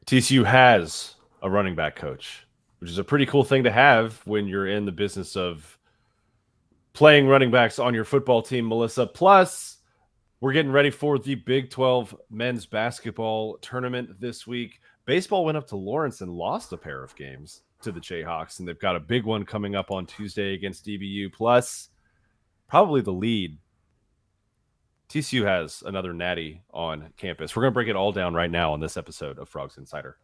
TCU has a running back coach, which is a pretty cool thing to have when you're in the business of playing running backs on your football team, Melissa. Plus, we're getting ready for the Big 12 men's basketball tournament this week. Baseball went up to Lawrence and lost a pair of games to the Jayhawks, and they've got a big one coming up on Tuesday against DBU. Plus, probably the lead. TCU has another natty on campus. We're going to break it all down right now on this episode of Frogs Insider.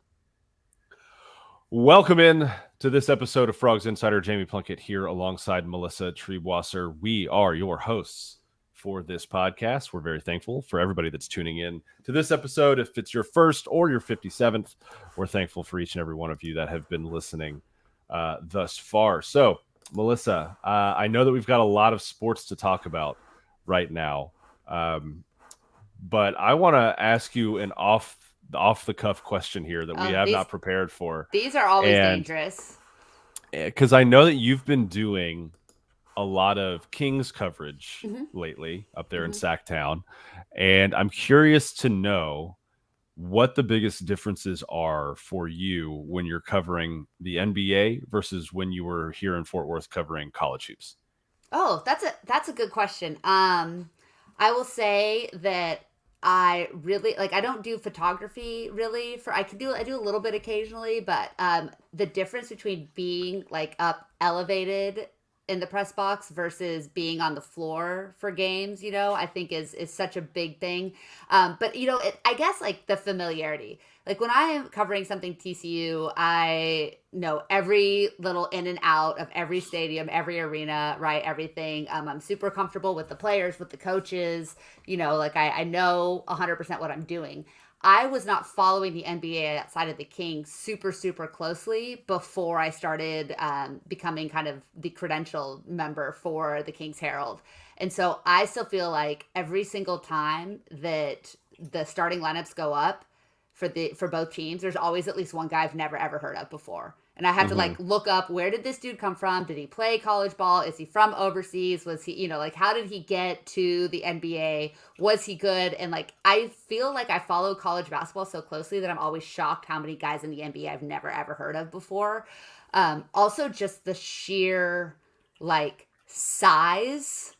Welcome in to this episode of Frogs Insider. Jamie Plunkett here alongside Melissa Triebwasser. We are your hosts for this podcast. We're very thankful for everybody that's tuning in to this episode. If it's your first or your 57th, we're thankful for each and every one of you that have been listening thus far. So, Melissa, I know that we've got a lot of sports to talk about right now, but I want to ask you an off-the-cuff question here that we have not prepared for. These are always dangerous. Because I know that you've been doing a lot of Kings coverage lately up there in Sacktown, and I'm curious to know what the biggest differences are for you when you're covering the NBA versus when you were here in Fort Worth covering college hoops. Oh, that's a good question. I will say that I really I don't do photography really I do a little bit occasionally, but the difference between being up elevated in the press box versus being on the floor for games, I think is such a big thing. But I guess the familiarity. When I am covering something TCU, I know every little in and out of every stadium, every arena, right? Everything. I'm super comfortable with the players, with the coaches. I know 100% what I'm doing. I was not following the NBA outside of the Kings super, super closely before I started becoming kind of the credential member for the Kings Herald. And so I still feel like every single time that the starting lineups go up for both teams, there's always at least one guy I've never, ever heard of before. And I have to look up, where did this dude come from? Did he play college ball? Is he from overseas? Was he, how did he get to the NBA? Was he good? And I feel like I follow college basketball so closely that I'm always shocked how many guys in the NBA I've never, ever heard of before. Also just the sheer size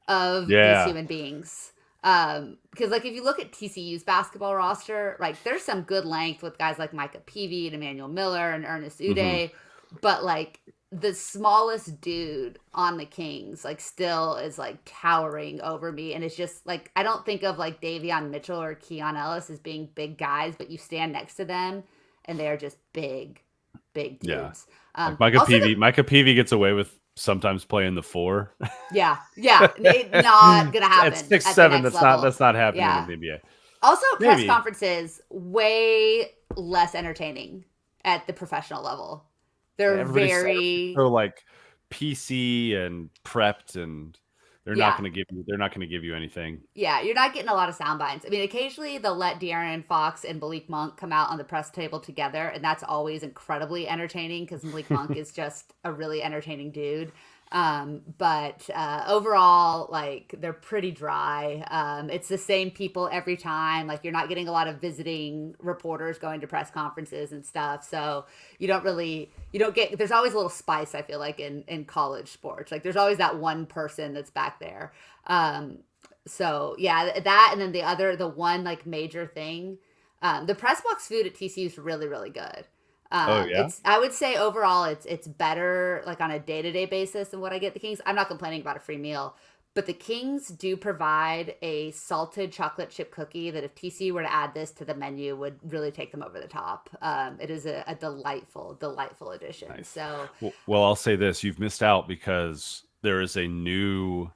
of these human beings. Because if you look at TCU's basketball roster, there's some good length with guys like Micah Peavy and Emmanuel Miller and Ernest Uday, but the smallest dude on the Kings still is towering over me, and it's just I don't think of Davion Mitchell or Keon Ellis as being big guys, but you stand next to them and they are just big dudes. Yeah. Micah Peavy gets away with sometimes playing the 4. Yeah. Not gonna happen. At 6'7", that's not happening in the NBA. Also, press conferences way less entertaining at the professional level. They're very so PC and prepped, and they're not going to give you anything. Yeah, you're not getting a lot of sound bites. I mean, occasionally they'll let De'Aaron Fox and Malik Monk come out on the press table together, and that's always incredibly entertaining because Malik Monk is just a really entertaining dude. But overall, they're pretty dry. It's the same people every time. You're not getting a lot of visiting reporters going to press conferences and stuff. So you don't get, there's always a little spice, I feel like, in college sports. There's always that one person that's back there. So yeah, that, and then the one major thing, the press box food at TCU is really, really good. I would say overall it's better on a day-to-day basis than what I get at the Kings. I'm not complaining about a free meal, but the Kings do provide a salted chocolate chip cookie that if TCU were to add this to the menu would really take them over the top. It is a delightful addition. Nice. So well, I'll say this, you've missed out because there is a new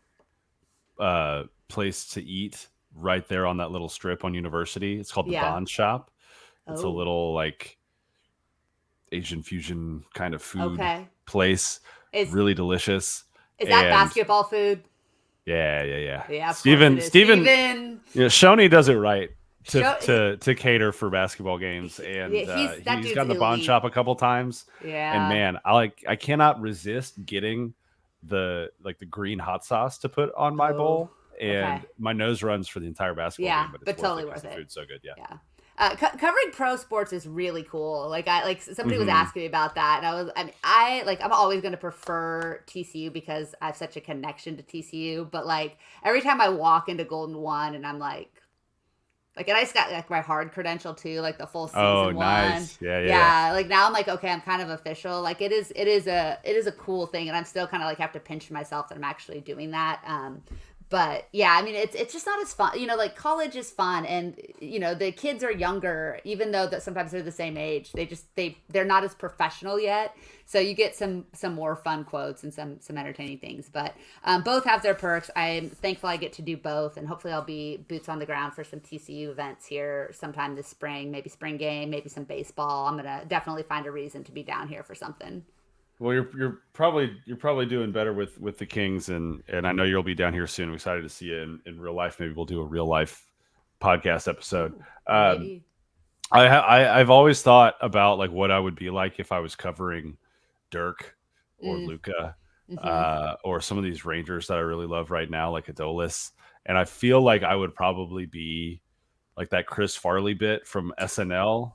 place to eat right there on that little strip on University. It's called the Bond Shop. It's a little Asian fusion kind of food place. It's really delicious. Is that basketball food? Yeah. Steven, Shoney does it right to cater for basketball games, and he's gotten the Bond Shop a couple times. Yeah. And man, I cannot resist getting the green hot sauce to put on my bowl, and my nose runs for the entire basketball game. But it's totally worth it. The food's so good. Yeah. Covering pro sports is really cool. Like somebody was Hmm. asking me about that, and I'm always going to prefer TCU because I have such a connection to TCU. But like every time I walk into Golden One, and I'm like, and I just got like my hard credential too, like the full Oh, season one. nice. Yeah, yeah, yeah. Yeah, like now I'm like, okay, I'm kind of official. Like it is a cool thing, and I'm still kind of like have to pinch myself that I'm actually doing that. But yeah, I mean, it's just not as fun. Like college is fun, and the kids are younger, even though that sometimes they're the same age. They're not as professional yet, so you get some more fun quotes and some entertaining things. But both have their perks. I'm thankful I get to do both, and hopefully I'll be boots on the ground for some TCU events here sometime this spring. Maybe spring game, maybe some baseball. I'm gonna definitely find a reason to be down here for something. Well, you're probably doing better with the Kings, and I know you'll be down here soon. I'm excited to see you in real life. Maybe we'll do a real life podcast episode. Ooh, Um, maybe. I've always thought about like what I would be like if I was covering Dirk or Mm, Luca, mm-hmm. or some of these Rangers that I really love right now, like Adolis. And I feel like I would probably be like that Chris Farley bit from SNL.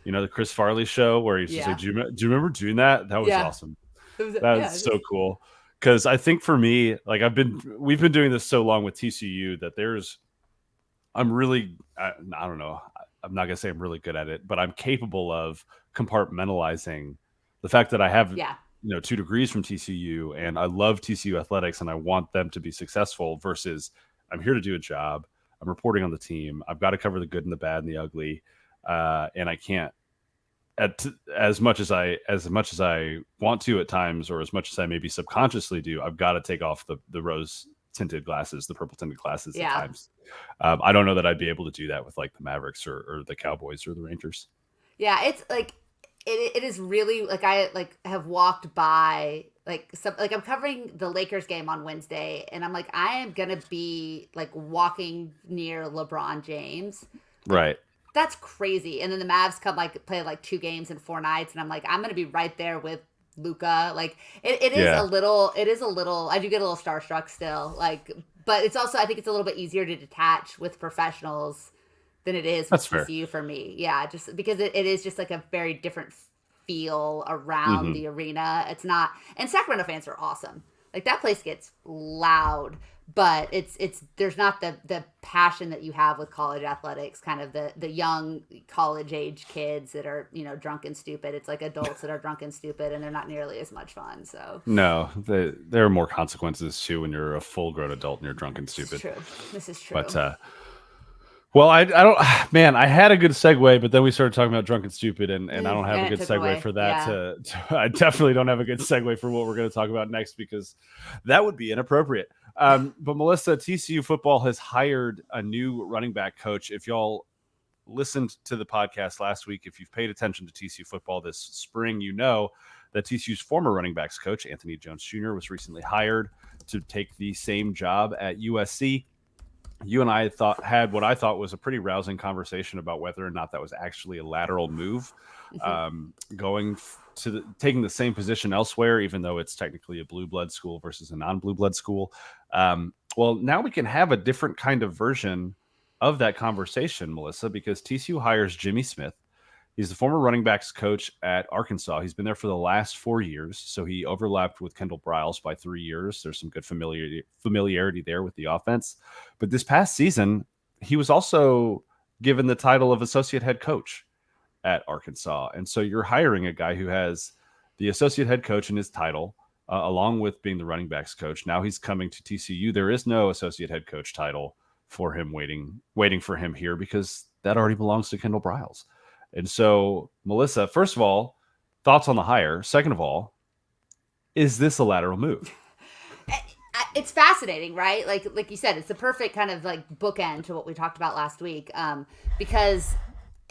The Chris Farley show where he's just like, Yeah. do you remember doing that? That was Yeah. awesome. It was, That yeah. is so cool. Because I think for me, like we've been doing this so long with TCU that I'm really, I don't know, I'm not gonna say I'm really good at it, but I'm capable of compartmentalizing the fact that I have, Yeah. 2 degrees from TCU and I love TCU athletics and I want them to be successful versus I'm here to do a job. I'm reporting on the team. I've got to cover the good and the bad and the ugly, and I can't as much as I want to at times, or as much as I maybe subconsciously do. I've got to take off the rose tinted glasses, the purple tinted glasses at Yeah. times. I don't know that I'd be able to do that with like the Mavericks or the Cowboys or the Rangers. Yeah, it's like it is really like I like have walked by like I'm covering the Lakers game on Wednesday, and I'm like I am gonna be like walking near LeBron James. Like Right. that's crazy. And then the Mavs come like play like 2 games in 4 nights, and I'm like I'm gonna be right there with Luca. Like it is a Yeah, little I do get a little starstruck still. Like but it's also I think it's a little bit easier to detach with professionals than it is with that's fair. TCU for me. Yeah, just because it is just like a very different feel around Hmm. the arena. It's not, and Sacramento fans are awesome. Like that place gets loud, but it's there's not the passion that you have with college athletics. Kind of the young college age kids that are drunk and stupid. It's like adults that are drunk and stupid, and they're not nearly as much fun. So No, there are more consequences too when you're a full grown adult and you're drunk and this is stupid. true. This is But true. well, I don't, man, I had a good segue, but then we started talking about drunk and stupid, and I don't have a And it good took it segue away. for that. Yeah. I definitely don't have a good segue for what we're going to talk about next because that would be inappropriate. But Melissa, TCU football has hired a new running back coach. If y'all listened to the podcast last week, if you've paid attention to TCU football this spring, you know that TCU's former running backs coach, Anthony Jones Jr., was recently hired to take the same job at USC. You and I had what I thought was a pretty rousing conversation about whether or not that was actually a lateral move, Hmm. taking the same position elsewhere, even though it's technically a blue blood school versus a non-blue blood school. Well, now we can have a different kind of version of that conversation, Melissa, because TCU hires Jimmy Smith. He's the former running backs coach at Arkansas. He's been there for the last 4 years, so he overlapped with Kendall Briles by 3 years. There's some good familiarity there with the offense. But this past season, he was also given the title of associate head coach at Arkansas. And so you're hiring a guy who has the associate head coach in his title, along with being the running backs coach. Now he's coming to TCU. There is no associate head coach title for him waiting for him here because that already belongs to Kendall Briles. And so, Melissa, first of all, thoughts on the hire. Second of all, is this a lateral move? It's fascinating, right? Like you said, it's the perfect kind of like bookend to what we talked about last week, because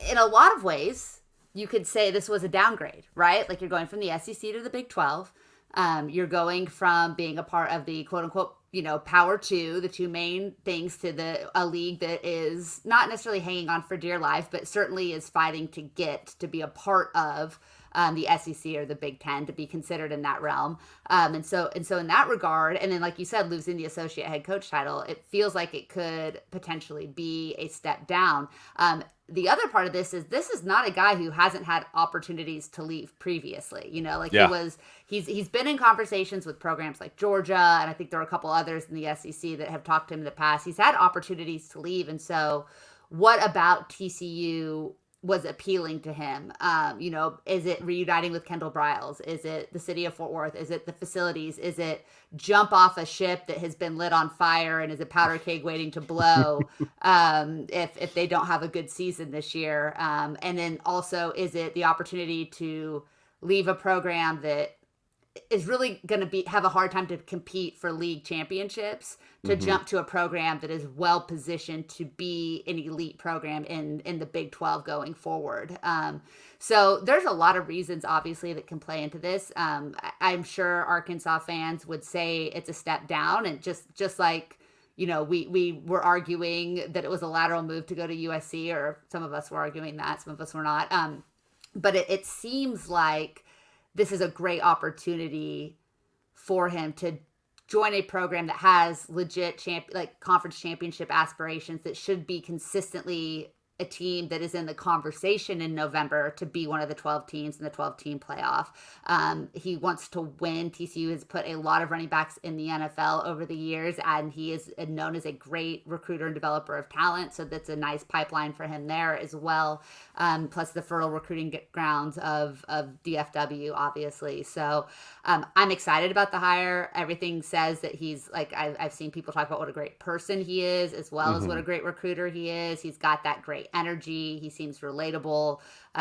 in a lot of ways you could say this was a downgrade, right? Like you're going from the SEC to the Big 12. You're going from being a part of the quote unquote power two, the two main things, to a league that is not necessarily hanging on for dear life, but certainly is fighting to get to be a part of the SEC or the Big Ten, to be considered in that realm. And so in that regard, and then like you said, losing the associate head coach title, it feels like it could potentially be a step down. the other part of this is not a guy who hasn't had opportunities to leave previously. Like Yeah. he's been in conversations with programs like Georgia, and I think there are a couple others in the SEC that have talked to him in the past. He's had opportunities to leave, and so what about TCU was appealing to him? Is it reuniting with Kendall Briles? Is it the city of Fort Worth? Is it the facilities? Is it jump off a ship that has been lit on fire and is a powder keg waiting to blow if they don't have a good season this year? And then also, is it the opportunity to leave a program that is really going to have a hard time to compete for league championships to jump to a program that is well positioned to be an elite program in the Big 12 going forward. So there's a lot of reasons, obviously, that can play into this. I'm sure Arkansas fans would say it's a step down, and just like we were arguing that it was a lateral move to go to USC, or some of us were arguing that, some of us were not. But it seems like this is a great opportunity for him to join a program that has legit conference championship aspirations, that should be consistently a team that is in the conversation in November to be one of the 12 teams in the 12-team playoff. He wants to win. TCU has put a lot of running backs in the NFL over the years, and he is known as a great recruiter and developer of talent, so that's a nice pipeline for him there as well, plus the fertile recruiting grounds of DFW, obviously. So I'm excited about the hire. Everything says that he's, like, I've seen people talk about what a great person he is, as well as what a great recruiter he is. He's got that great energy. He seems relatable.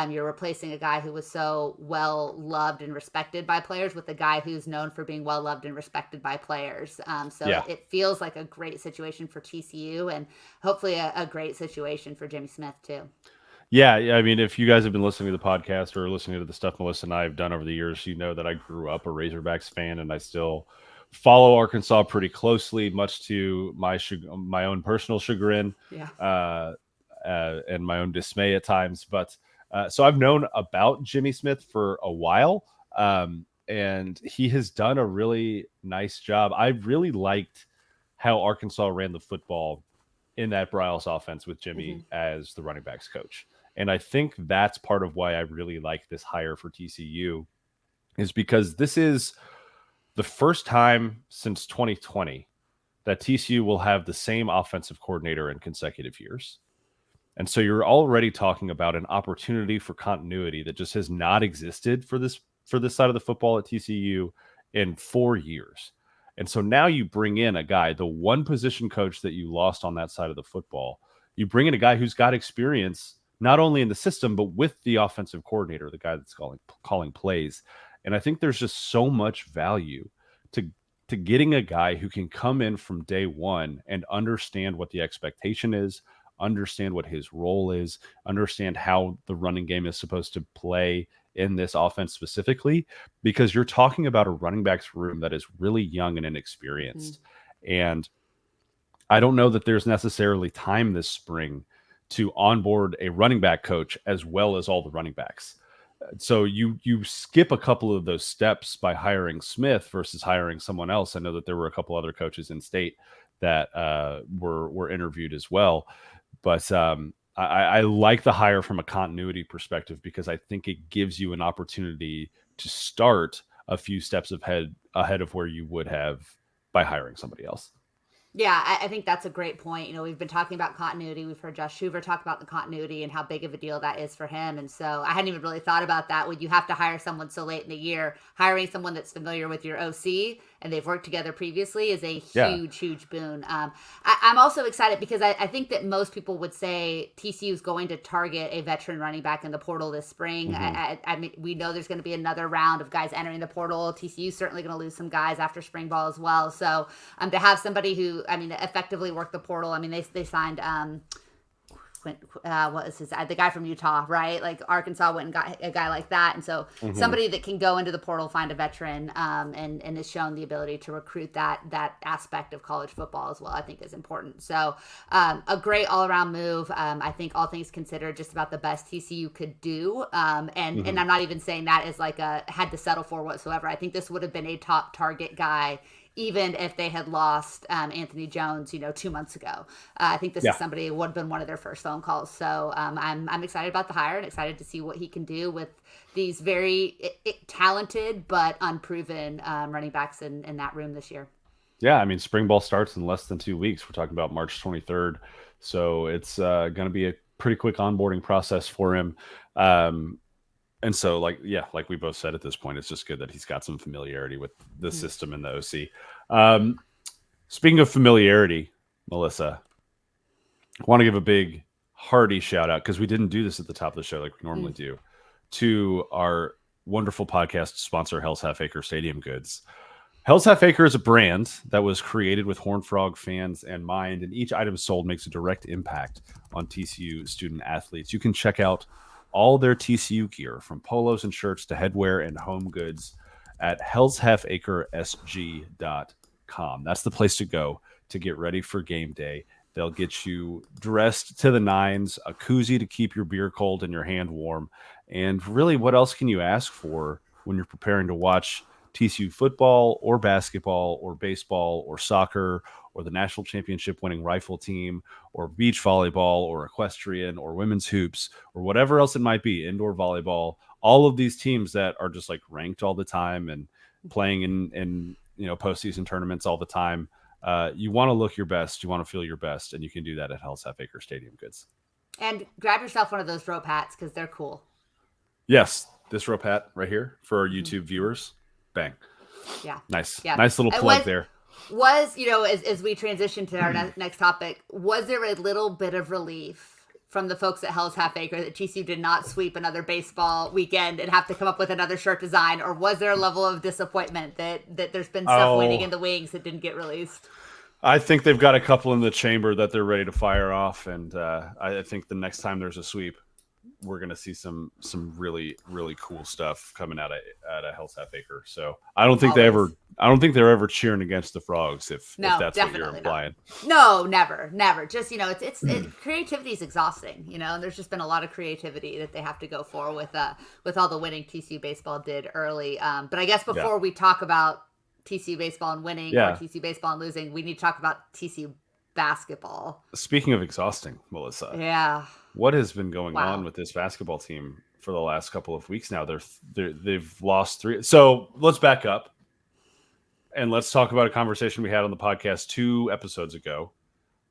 You're replacing a guy who was so well loved and respected by players with a guy who's known for being well loved and respected by players. It feels like a great situation for TCU, and hopefully a great situation for Jimmy Smith too. Yeah, I mean, if you guys have been listening to the podcast or listening to the stuff Melissa and I have done over the years, you know that I grew up a Razorbacks fan, and I still follow Arkansas pretty closely, much to my own personal chagrin. Yeah. And my own dismay at times. But so I've known about Jimmy Smith for a while, and he has done a really nice job. I really liked how Arkansas ran the football in that Briles offense with Jimmy as the running backs coach. And I think that's part of why I really like this hire for TCU, is because this is the first time since 2020 that TCU will have the same offensive coordinator in consecutive years. And so you're already talking about an opportunity for continuity that just has not existed for this side of the football at TCU in 4 years. And so now you bring in a guy, the one position coach that you lost on that side of the football. You bring in a guy who's got experience not only in the system, but with the offensive coordinator, the guy that's calling plays. And I think there's just so much value to getting a guy who can come in from day one and understand what the expectation is, understand what his role is, understand how the running game is supposed to play in this offense specifically, because you're talking about a running backs room that is really young and inexperienced. And I don't know that there's necessarily time this spring to onboard a running back coach as well as all the running backs. So you skip a couple of those steps by hiring Smith versus hiring someone else. I know that there were a couple other coaches in state that were interviewed as well. But I like the hire from a continuity perspective, because I think it gives you an opportunity to start a few steps ahead of where you would have by hiring somebody else. Yeah, I think that's a great point. We've been talking about continuity. We've heard Josh Hoover talk about the continuity and how big of a deal that is for him. And so I hadn't even really thought about that. When you have to hire someone so late in the year, hiring someone that's familiar with your OC and they've worked together previously is a huge boon. I'm also excited because I think that most people would say TCU is going to target a veteran running back in the portal this spring. I mean, we know there's going to be another round of guys entering the portal. TCU is certainly going to lose some guys after spring ball as well. So to have somebody who, effectively worked the portal. They signed what is the guy from Utah, right? Like Arkansas went and got a guy like that. And so somebody that can go into the portal, find a veteran, and has shown the ability to recruit that aspect of college football as well, I think is important. So a great all around move. I think all things considered, just about the best TCU could do. And I'm not even saying that as like had to settle for whatsoever. I think this would have been a top target guy even if they had lost Anthony Jones, 2 months ago. I think this is somebody who would have been one of their first phone calls. So I'm excited about the hire and excited to see what he can do with these very talented but unproven running backs in that room this year. Yeah, I mean, spring ball starts in less than 2 weeks. We're talking about March 23rd. So it's going to be a pretty quick onboarding process for him. And so, like we both said at this point, it's just good that he's got some familiarity with the system and the OC. Speaking of familiarity, Melissa, I want to give a big hearty shout out, because we didn't do this at the top of the show like we normally do, to our wonderful podcast sponsor, Hell's Half Acre Stadium Goods. Hell's Half Acre is a brand that was created with Horned Frog fans in mind, and each item sold makes a direct impact on TCU student athletes. You can check out all their TCU gear, from polos and shirts to headwear and home goods, at hellshalfacresg.com. That's the place to go to get ready for game day. They'll get you dressed to the nines, a koozie to keep your beer cold and your hand warm. And really, what else can you ask for when you're preparing to watch TCU football or basketball or baseball or soccer or the national championship winning rifle team or beach volleyball or equestrian or women's hoops or whatever else it might be, indoor volleyball, all of these teams that are just like ranked all the time and playing in postseason tournaments all the time. You want to look your best, you want to feel your best, and you can do that at Hell's Half Acre Stadium Goods. And grab yourself one of those rope hats, because they're cool. Yes, this rope hat right here for our YouTube viewers. Bang. Yeah. Nice. Yeah. Nice little plug there. As we transition to our next topic, was there a little bit of relief from the folks at Hell's Half Acre that TCU did not sweep another baseball weekend and have to come up with another shirt design? Or was there a level of disappointment that there's been stuff waiting in the wings that didn't get released? I think they've got a couple in the chamber that they're ready to fire off. And I think the next time there's a sweep, we're going to see some really, really cool stuff coming out of Hell's Half Acre. So I don't think they're ever cheering against the Frogs if that's what you're implying. No, never. Just, creativity is exhausting, and there's just been a lot of creativity that they have to go for with all the winning TCU baseball did early. But I guess before we talk about TCU baseball and winning or TCU baseball and losing, we need to talk about TCU basketball. Speaking of exhausting, Melissa. Yeah. What has been going on with this basketball team for the last couple of weeks now? They've lost 3. So let's back up and let's talk about a conversation we had on the podcast 2 episodes ago,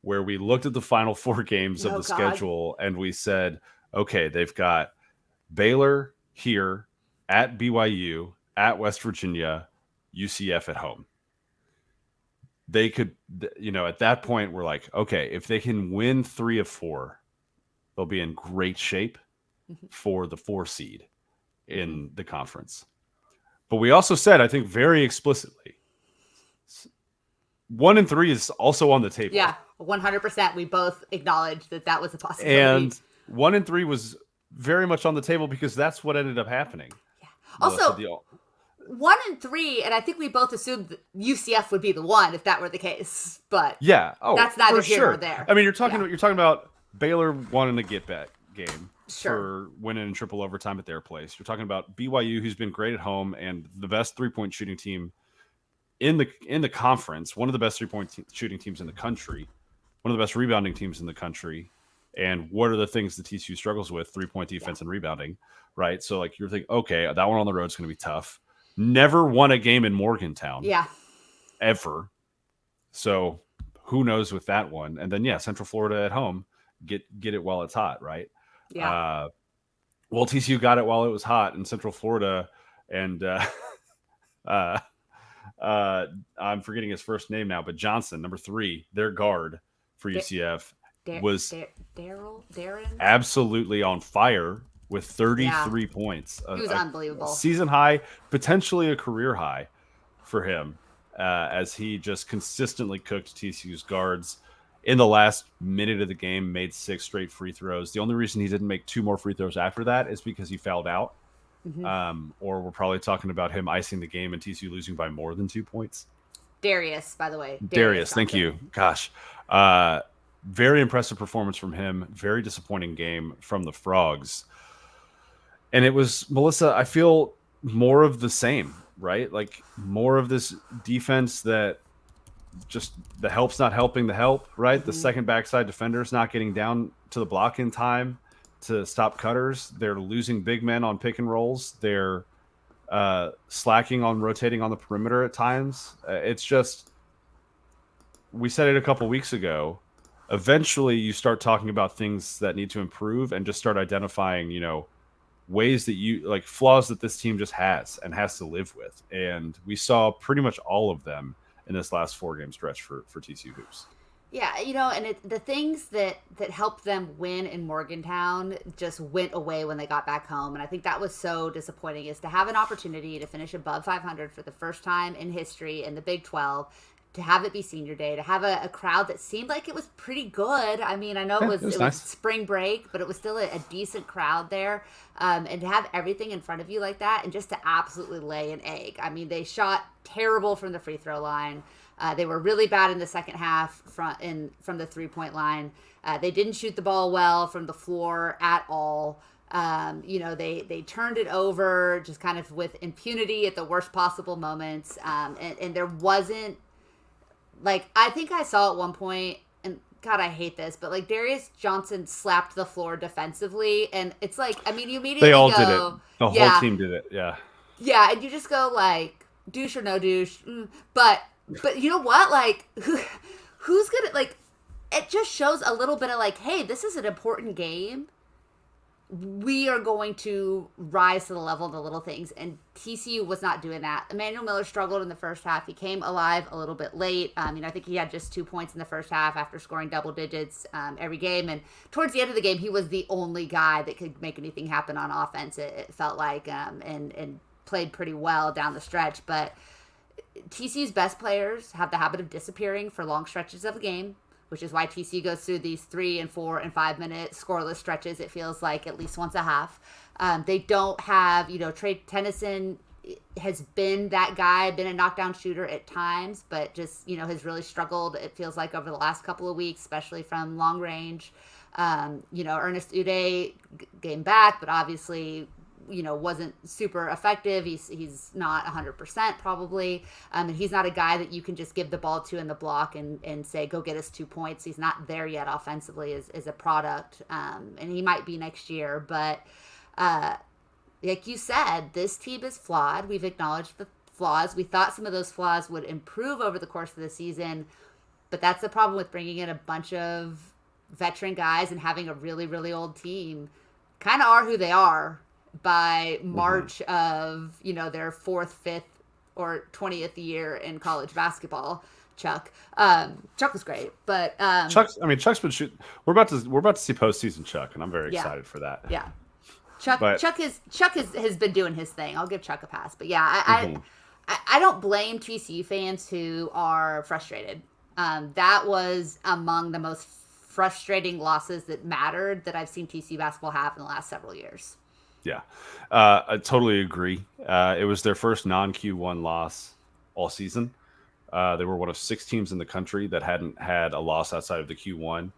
where we looked at the final 4 games of the schedule and we said, okay, they've got Baylor here, at BYU, at West Virginia, UCF at home. They could, at that point, we're like, okay, if they can win 3 of 4, they'll be in great shape for the 4 seed in the conference. But we also said, I think very explicitly, 1 and 3 is also on the table. Yeah, 100%. We both acknowledged that was a possibility. And 1 and 3 was very much on the table because that's what ended up happening. Yeah. Also, 1 and 3, and I think we both assumed that UCF would be the 1 if that were the case. But that's neither here nor there. I mean, you're talking about Baylor wanting to get back game for winning in triple overtime at their place. You're talking about BYU, who's been great at home and the best 3-point shooting team in the conference, one of the best 3-point shooting teams in the country, one of the best rebounding teams in the country. And what are the things the TCU struggles with? 3-point defense and rebounding, right? So like you're thinking, okay, that one on the road is going to be tough. Never won a game in Morgantown. Yeah. Ever. So who knows with that one? And then Central Florida at home. Get it while it's hot, right? Yeah. Well, TCU got it while it was hot in Central Florida, and I'm forgetting his first name now, but Johnson, number 3, their guard for UCF, was Darren absolutely on fire with 33 points. He was unbelievable. Season high, potentially a career high for him, as he just consistently cooked TCU's guards. In the last minute of the game, made 6 straight free throws. The only reason he didn't make 2 more free throws after that is because he fouled out. Or we're probably talking about him icing the game and TCU losing by more than 2 points. Darius, by the way. Darius, thank you. Gosh. Very impressive performance from him. Very disappointing game from the Frogs. And it was, Melissa, I feel more of the same right? Like more of this defense that just the help's not helping the help, right? The second backside defender's not getting down to the block in time to stop cutters. They're losing big men on pick and rolls. They're slacking on rotating on the perimeter at times. It's just, we said it a couple weeks ago. Eventually, you start talking about things that need to improve and just start identifying, ways that you like flaws that this team just has and has to live with. And we saw pretty much all of them in this last 4-game stretch for TCU hoops. Yeah, and the things that helped them win in Morgantown just went away when they got back home, and I think that was so disappointing. Is to have an opportunity to finish above 500 for the first time in history in the Big 12, to have it be senior day, to have a crowd that seemed like it was pretty good. I mean, I know it was nice. spring break, but it was still a decent crowd there, and to have everything in front of you like that, and just to absolutely lay an egg. I mean, they shot terrible from the free throw line. They were really bad in the second half from the 3-point line. They didn't shoot the ball well from the floor at all. They turned it over just kind of with impunity at the worst possible moments. And there wasn't, like, I think I saw at one point, and God, I hate this, but like Darius Johnson slapped the floor defensively. And it's like, I mean, you immediately They all go, did it. The whole team did it. Yeah. Yeah. And you just go like, douche or no douche. But you know what? Like, who's gonna, like, it just shows a little bit of like, hey, this is an important game. We are going to rise to the level of the little things. And TCU was not doing that. Emmanuel Miller struggled in the first half. He came alive a little bit late. I think he had just 2 points in the first half after scoring double digits every game. And towards the end of the game, he was the only guy that could make anything happen on offense, it felt like, and played pretty well down the stretch. But TCU's best players have the habit of disappearing for long stretches of the game, which is why TCU goes through these 3 and 4 and 5 minute scoreless stretches. It feels like at least once a half. They don't have, Trey Tennyson has been that guy, been a knockdown shooter at times, but just, has really struggled, it feels like, over the last couple of weeks, especially from long range. Ernest Uday came back, but obviously wasn't super effective. He's not 100% probably. And he's not a guy that you can just give the ball to in the block and say, go get us 2 points. He's not there yet offensively as a product. And he might be next year. But like you said, this team is flawed. We've acknowledged the flaws. We thought some of those flaws would improve over the course of the season. But that's the problem with bringing in a bunch of veteran guys and having a really, really old team. Kind of are who they are by March of, their 4th, 5th, or 20th year in college basketball. Chuck was great, but Chuck's been shooting. We're about to see postseason Chuck, and I'm very excited for that. Yeah, Chuck has been doing his thing. I'll give Chuck a pass, but yeah, I don't blame TCU fans who are frustrated. That was among the most frustrating losses that mattered that I've seen TCU basketball have in the last several years. Yeah, I totally agree. It was their first non-Q1 loss all season. They were one of 6 teams in the country that hadn't had a loss outside of the Q1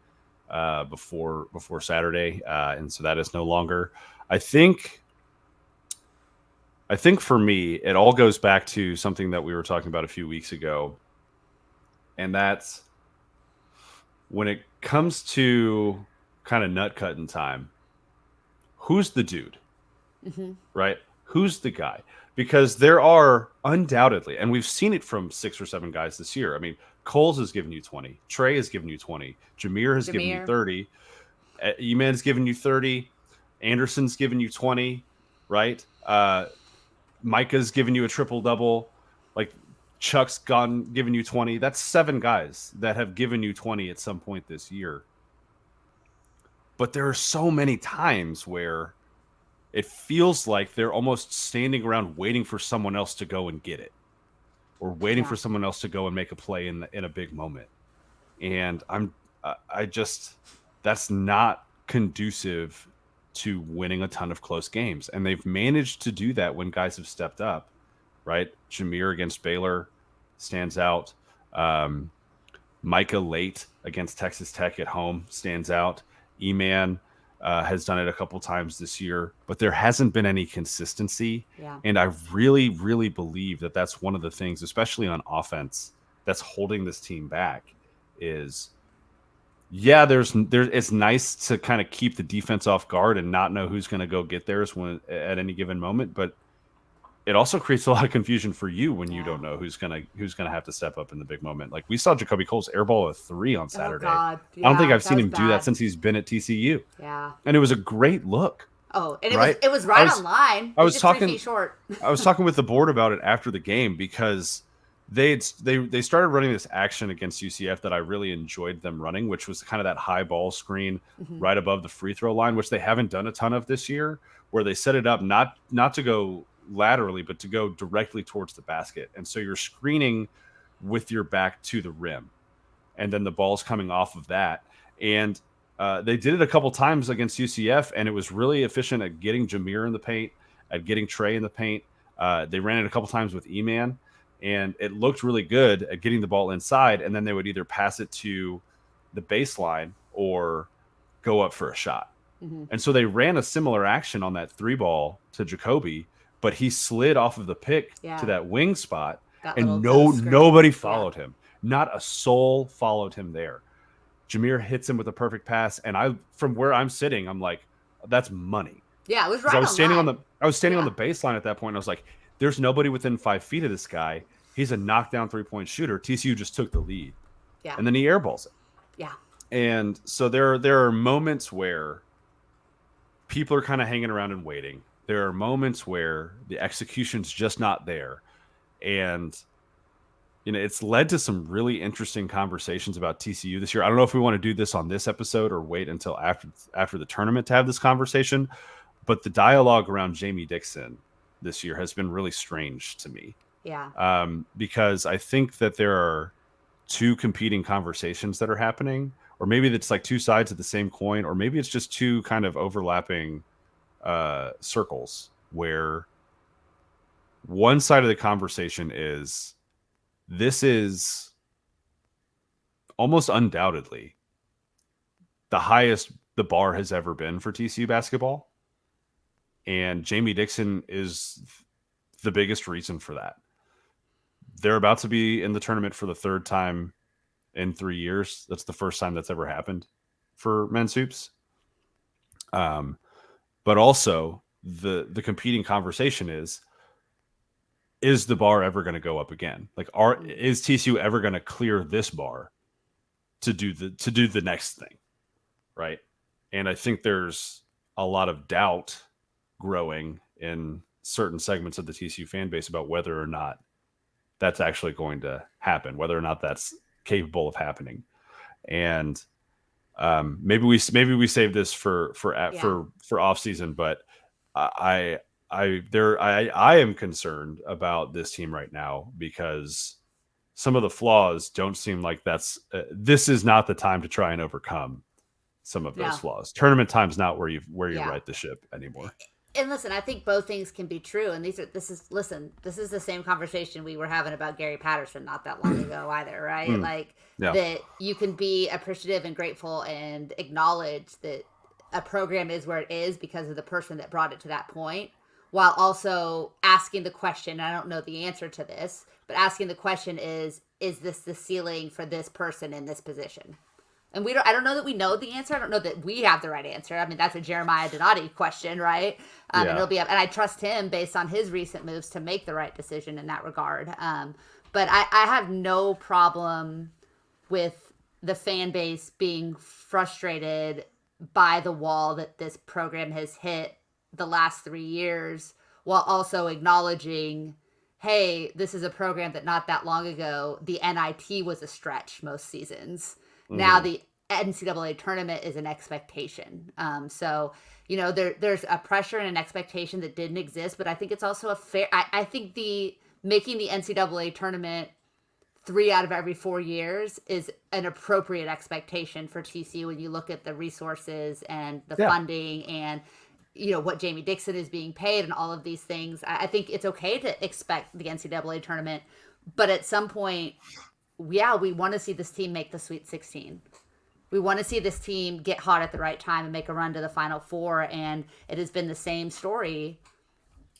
before Saturday, and so that is no longer. I think for me, it all goes back to something that we were talking about a few weeks ago, and that's when it comes to kind of nut cutting time. Who's the dude? Right? Who's the guy? Because there are undoubtedly, and we've seen it from 6 or 7 guys this year. I mean, Coles has given you 20. Trey has given you 20. Jameer has given you 30. E-Man's given you 30. Anderson's given you 20. Right? Micah's given you a triple-double. Like, Chuck's given you 20. That's 7 guys that have given you 20 at some point this year. But there are so many times where it feels like they're almost standing around waiting for someone else to go and get it, or waiting for someone else to go and make a play in a big moment. And that's not conducive to winning a ton of close games. And they've managed to do that when guys have stepped up, right? Jameer against Baylor stands out. Micah late against Texas Tech at home stands out. E-Man has done it a couple times this year, but there hasn't been any consistency. Yeah. And I really, really believe that that's one of the things, especially on offense, that's holding this team back. Is yeah, it's nice to kind of keep the defense off guard and not know who's going to go get theirs when at any given moment, but it also creates a lot of confusion for you when you Yeah. don't know who's gonna have to step up in the big moment. Like we saw Jacoby Cole's airball a 3 on Oh Saturday. God. I don't think Yeah. I've That seen was him do that bad. since he's been at TCU, Yeah. and it was a great look. Oh, and Right? it was I right on was line. I He's was just 3 feet talking short. I was talking with the board about it after the game because they started running this action against UCF that I really enjoyed them running, which was kind of that high ball screen Hmm. right above the free throw line, which they haven't done a ton of this year, where they set it up not to go laterally, but to go directly towards the basket. And so you're screening with your back to the rim, and then the ball's coming off of that. And they did it a couple times against UCF, and it was really efficient at getting Jameer in the paint, at getting Trey in the paint. They ran it a couple times with E-Man, and it looked really good at getting the ball inside. And then they would either pass it to the baseline or go up for a shot. Hmm. And so they ran a similar action on that 3 ball to Jacoby, but he slid off of the pick to Yeah. that wing spot, That and little nose screen. nobody Yeah. followed him. Not a soul followed him there. Jameer hits him with a perfect pass, and I, from where I'm sitting, I'm like, that's money. Yeah. It was Because right on line. I was standing on Yeah. the baseline at that point. And I was like, there's nobody within 5 feet of this guy. He's a knockdown 3-point shooter. TCU just took the lead, Yeah. and then he airballs it. Yeah. And so there are moments where people are kind of hanging around and waiting. There are moments where the execution's just not there, and it's led to some really interesting conversations about TCU this year. I don't know if we want to do this on this episode or wait until after the tournament to have this conversation, but the dialogue around Jamie Dixon this year has been really strange to me. Yeah. Because I think that there are two competing conversations that are happening, or maybe it's like two sides of the same coin, or maybe it's just two kind of overlapping circles where one side of the conversation is this is almost undoubtedly the highest the bar has ever been for TCU basketball. And Jamie Dixon is the biggest reason for that. They're about to be in the tournament for the third time in 3 years. That's the first time that's ever happened for men's hoops. But also the competing conversation is the bar ever going to go up again? Like, is TCU ever going to clear this bar to do the next thing, right? And I think there's a lot of doubt growing in certain segments of the TCU fan base about whether or not that's actually going to happen, whether or not that's capable of happening. And maybe we save this for off season, but I am concerned about this team right now because some of the flaws don't seem like this is not the time to try and overcome some of those flaws. Tournament time's not where you right the ship anymore. And listen, I think both things can be true. And this is the same conversation we were having about Gary Patterson not that long ago either, right? That you can be appreciative and grateful and acknowledge that a program is where it is because of the person that brought it to that point, while also asking the question, I don't know the answer to this, but asking the question is this the ceiling for this person in this position? And I don't know that we know the answer. I don't know that we have the right answer. I mean, that's a Jeremiah Donati question, right? And it'll be up, and I trust him based on his recent moves to make the right decision in that regard. But I have no problem with the fan base being frustrated by the wall that this program has hit the last 3 years, while also acknowledging, hey, this is a program that not that long ago, the NIT was a stretch most seasons. Mm-hmm. Now the NCAA tournament is an expectation. So, there's a pressure and an expectation that didn't exist, but I think it's also a fair, I think making the NCAA tournament 3 out of every 4 years is an appropriate expectation for TCU when you look at the resources and the funding and what Jamie Dixon is being paid and all of these things. I think it's okay to expect the NCAA tournament, but at some point, we want to see this team make the Sweet 16. We want to see this team get hot at the right time and make a run to the Final Four, and it has been the same story.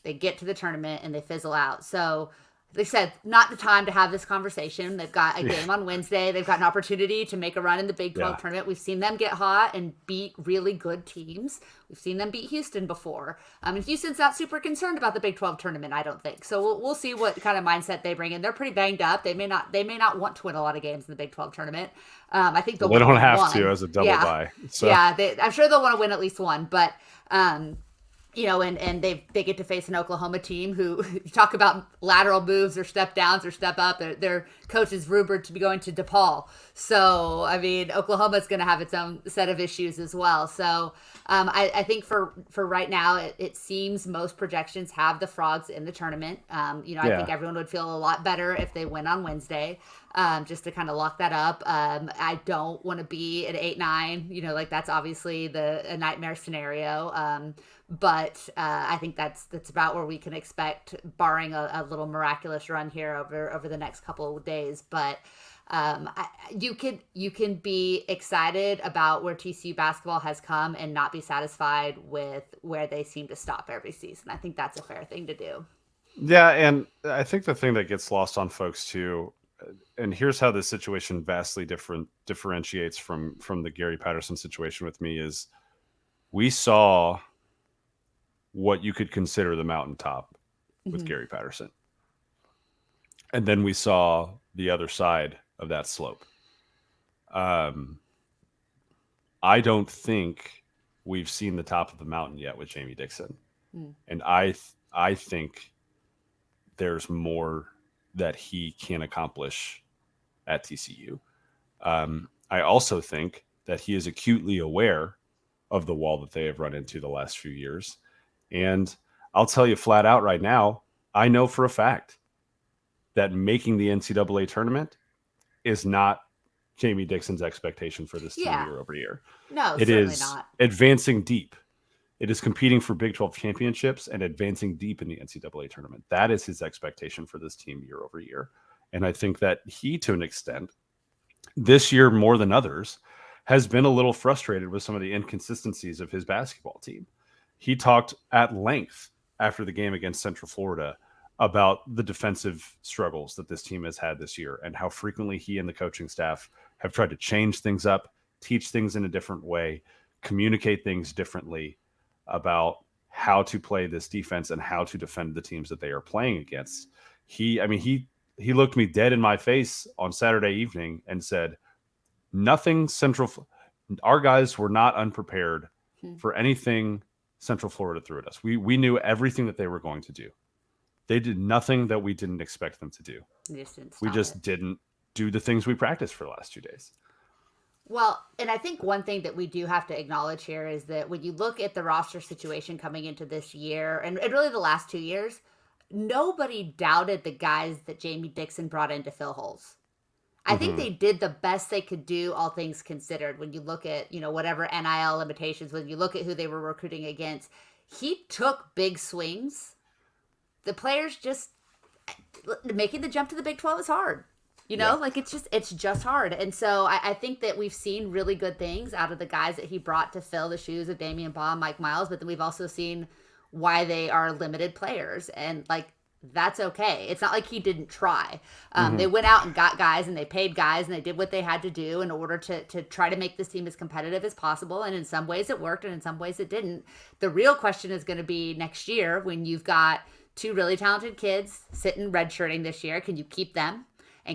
They get to the tournament and they fizzle out. So they said, not the time to have this conversation. They've got a game on Wednesday. They've got an opportunity to make a run in the Big 12 tournament. We've seen them get hot and beat really good teams. We've seen them beat Houston before. And Houston's not super concerned about the Big 12 tournament, I don't think. So we'll see what kind of mindset they bring in. They're pretty banged up. They may not want to win a lot of games in the Big 12 tournament. I think they don't have to as a double bye. So. Yeah, I'm sure they'll want to win at least one. But and they get to face an Oklahoma team who, you talk about lateral moves or step downs or step up. Their coach is rumored to be going to DePaul. So, Oklahoma's going to have its own set of issues as well. So, I think for right now, it seems most projections have the Frogs in the tournament. I think everyone would feel a lot better if they win on Wednesday. Just to kind of lock that up. I don't want to be at 8-9. That's obviously a nightmare scenario. But I think that's about where we can expect, barring a little miraculous run here over the next couple of days. But you can be excited about where TCU basketball has come and not be satisfied with where they seem to stop every season. I think that's a fair thing to do. Yeah, and I think the thing that gets lost on folks too, and here's how this situation vastly differentiates from the Gary Patterson situation with me, is we saw what you could consider the mountaintop with Gary Patterson. And then we saw the other side of that slope. I don't think we've seen the top of the mountain yet with Jamie Dixon. And I think there's more that he can accomplish at TCU. I also think that he is acutely aware of the wall that they have run into the last few years. And I'll tell you flat out right now, I know for a fact that making the NCAA tournament is not Jamie Dixon's expectation for this team year over year. No, it is not. Advancing deep. It is competing for Big 12 championships and advancing deep in the NCAA tournament. That is his expectation for this team year over year. And I think that he, to an extent, this year more than others, has been a little frustrated with some of the inconsistencies of his basketball team. He talked at length after the game against Central Florida about the defensive struggles that this team has had this year and how frequently he and the coaching staff have tried to change things up, teach things in a different way, communicate things differently about how to play this defense and how to defend the teams that they are playing against. He looked me dead in my face on Saturday evening and said, our guys were not unprepared for anything Central Florida threw at us. We knew everything that they were going to do. They did nothing that we didn't expect them to do. We just didn't do the things we practiced for the last 2 days. Well, and I think one thing that we do have to acknowledge here is that when you look at the roster situation coming into this year, and really the last 2 years, nobody doubted the guys that Jamie Dixon brought in to fill holes. I think they did the best they could do, all things considered. When you look at, whatever NIL limitations, when you look at who they were recruiting against, he took big swings. The players just making the jump to the Big 12 is hard. It's just hard. And so I think that we've seen really good things out of the guys that he brought to fill the shoes of Damian Baugh, Mike Miles, but then we've also seen why they are limited players. And that's okay. It's not like he didn't try. They went out and got guys and they paid guys and they did what they had to do in order to try to make this team as competitive as possible. And in some ways it worked and in some ways it didn't. The real question is going to be next year when you've got two really talented kids sitting redshirting this year. Can you keep them?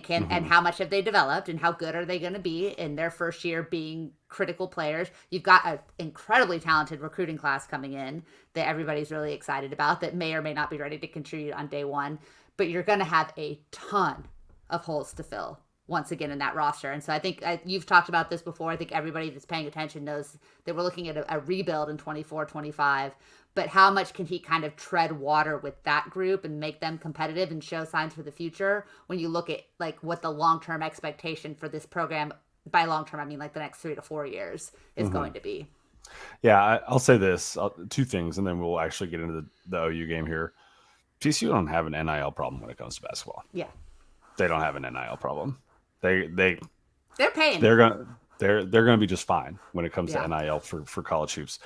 And how much have they developed and how good are they going to be in their first year being critical players? You've got an incredibly talented recruiting class coming in that everybody's really excited about that may or may not be ready to contribute on day one, but you're going to have a ton of holes to fill once again in that roster. And so I think you've talked about this before. I think everybody that's paying attention knows that we're looking at a rebuild in 24-25, but how much can he kind of tread water with that group and make them competitive and show signs for the future when you look at what the long-term expectation for this program, by long-term, I mean the next 3 to 4 years is going to be. Yeah, I'll say this, two things, and then we'll actually get into the OU game here. TCU don't have an NIL problem when it comes to basketball. Yeah. They don't have an NIL problem. They're paying. They're going They're going to be just fine when it comes to Yeah. NIL for college hoops.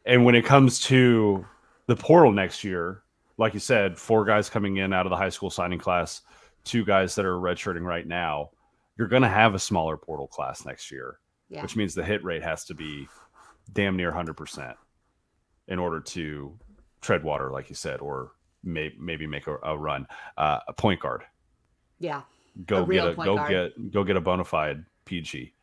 And when it comes to the portal next year, like you said, 4 guys coming in out of the high school signing class, 2 guys that are redshirting right now. You're going to have a smaller portal class next year, Yeah. which means the hit rate has to be damn near 100% in order to tread water, like you said, or maybe make a run. A point guard, Yeah. A go get real a point guard. go get a bona fide PG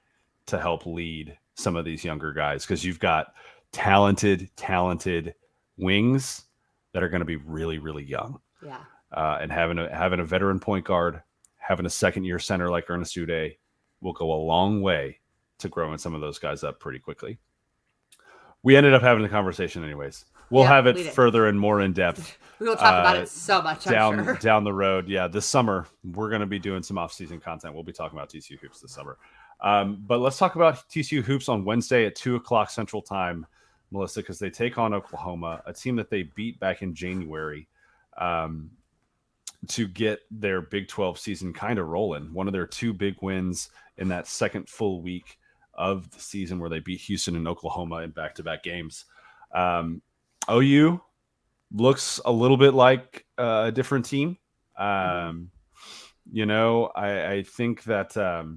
to help lead some of these younger guys, because you've got talented wings that are going to be really, really young. Yeah. And having a veteran point guard, having a second year center like Ernest Uday will go a long way to growing some of those guys up pretty quickly. We ended up having the conversation anyways. We'll Yep, have it we did. further and more in depth We will talk about it so much, I'm sure. down the road. Yeah, this summer we're going to be doing some off-season content. We'll be talking about TCU hoops this summer. But let's talk about TCU hoops on Wednesday at 2:00 Central Time, Melissa, because they take on Oklahoma, a team that they beat back in January to get their Big 12 season kind of rolling. One of their 2 big wins in that second full week of the season, where they beat Houston and Oklahoma in back-to-back games. OU looks a little bit like a different team. I think that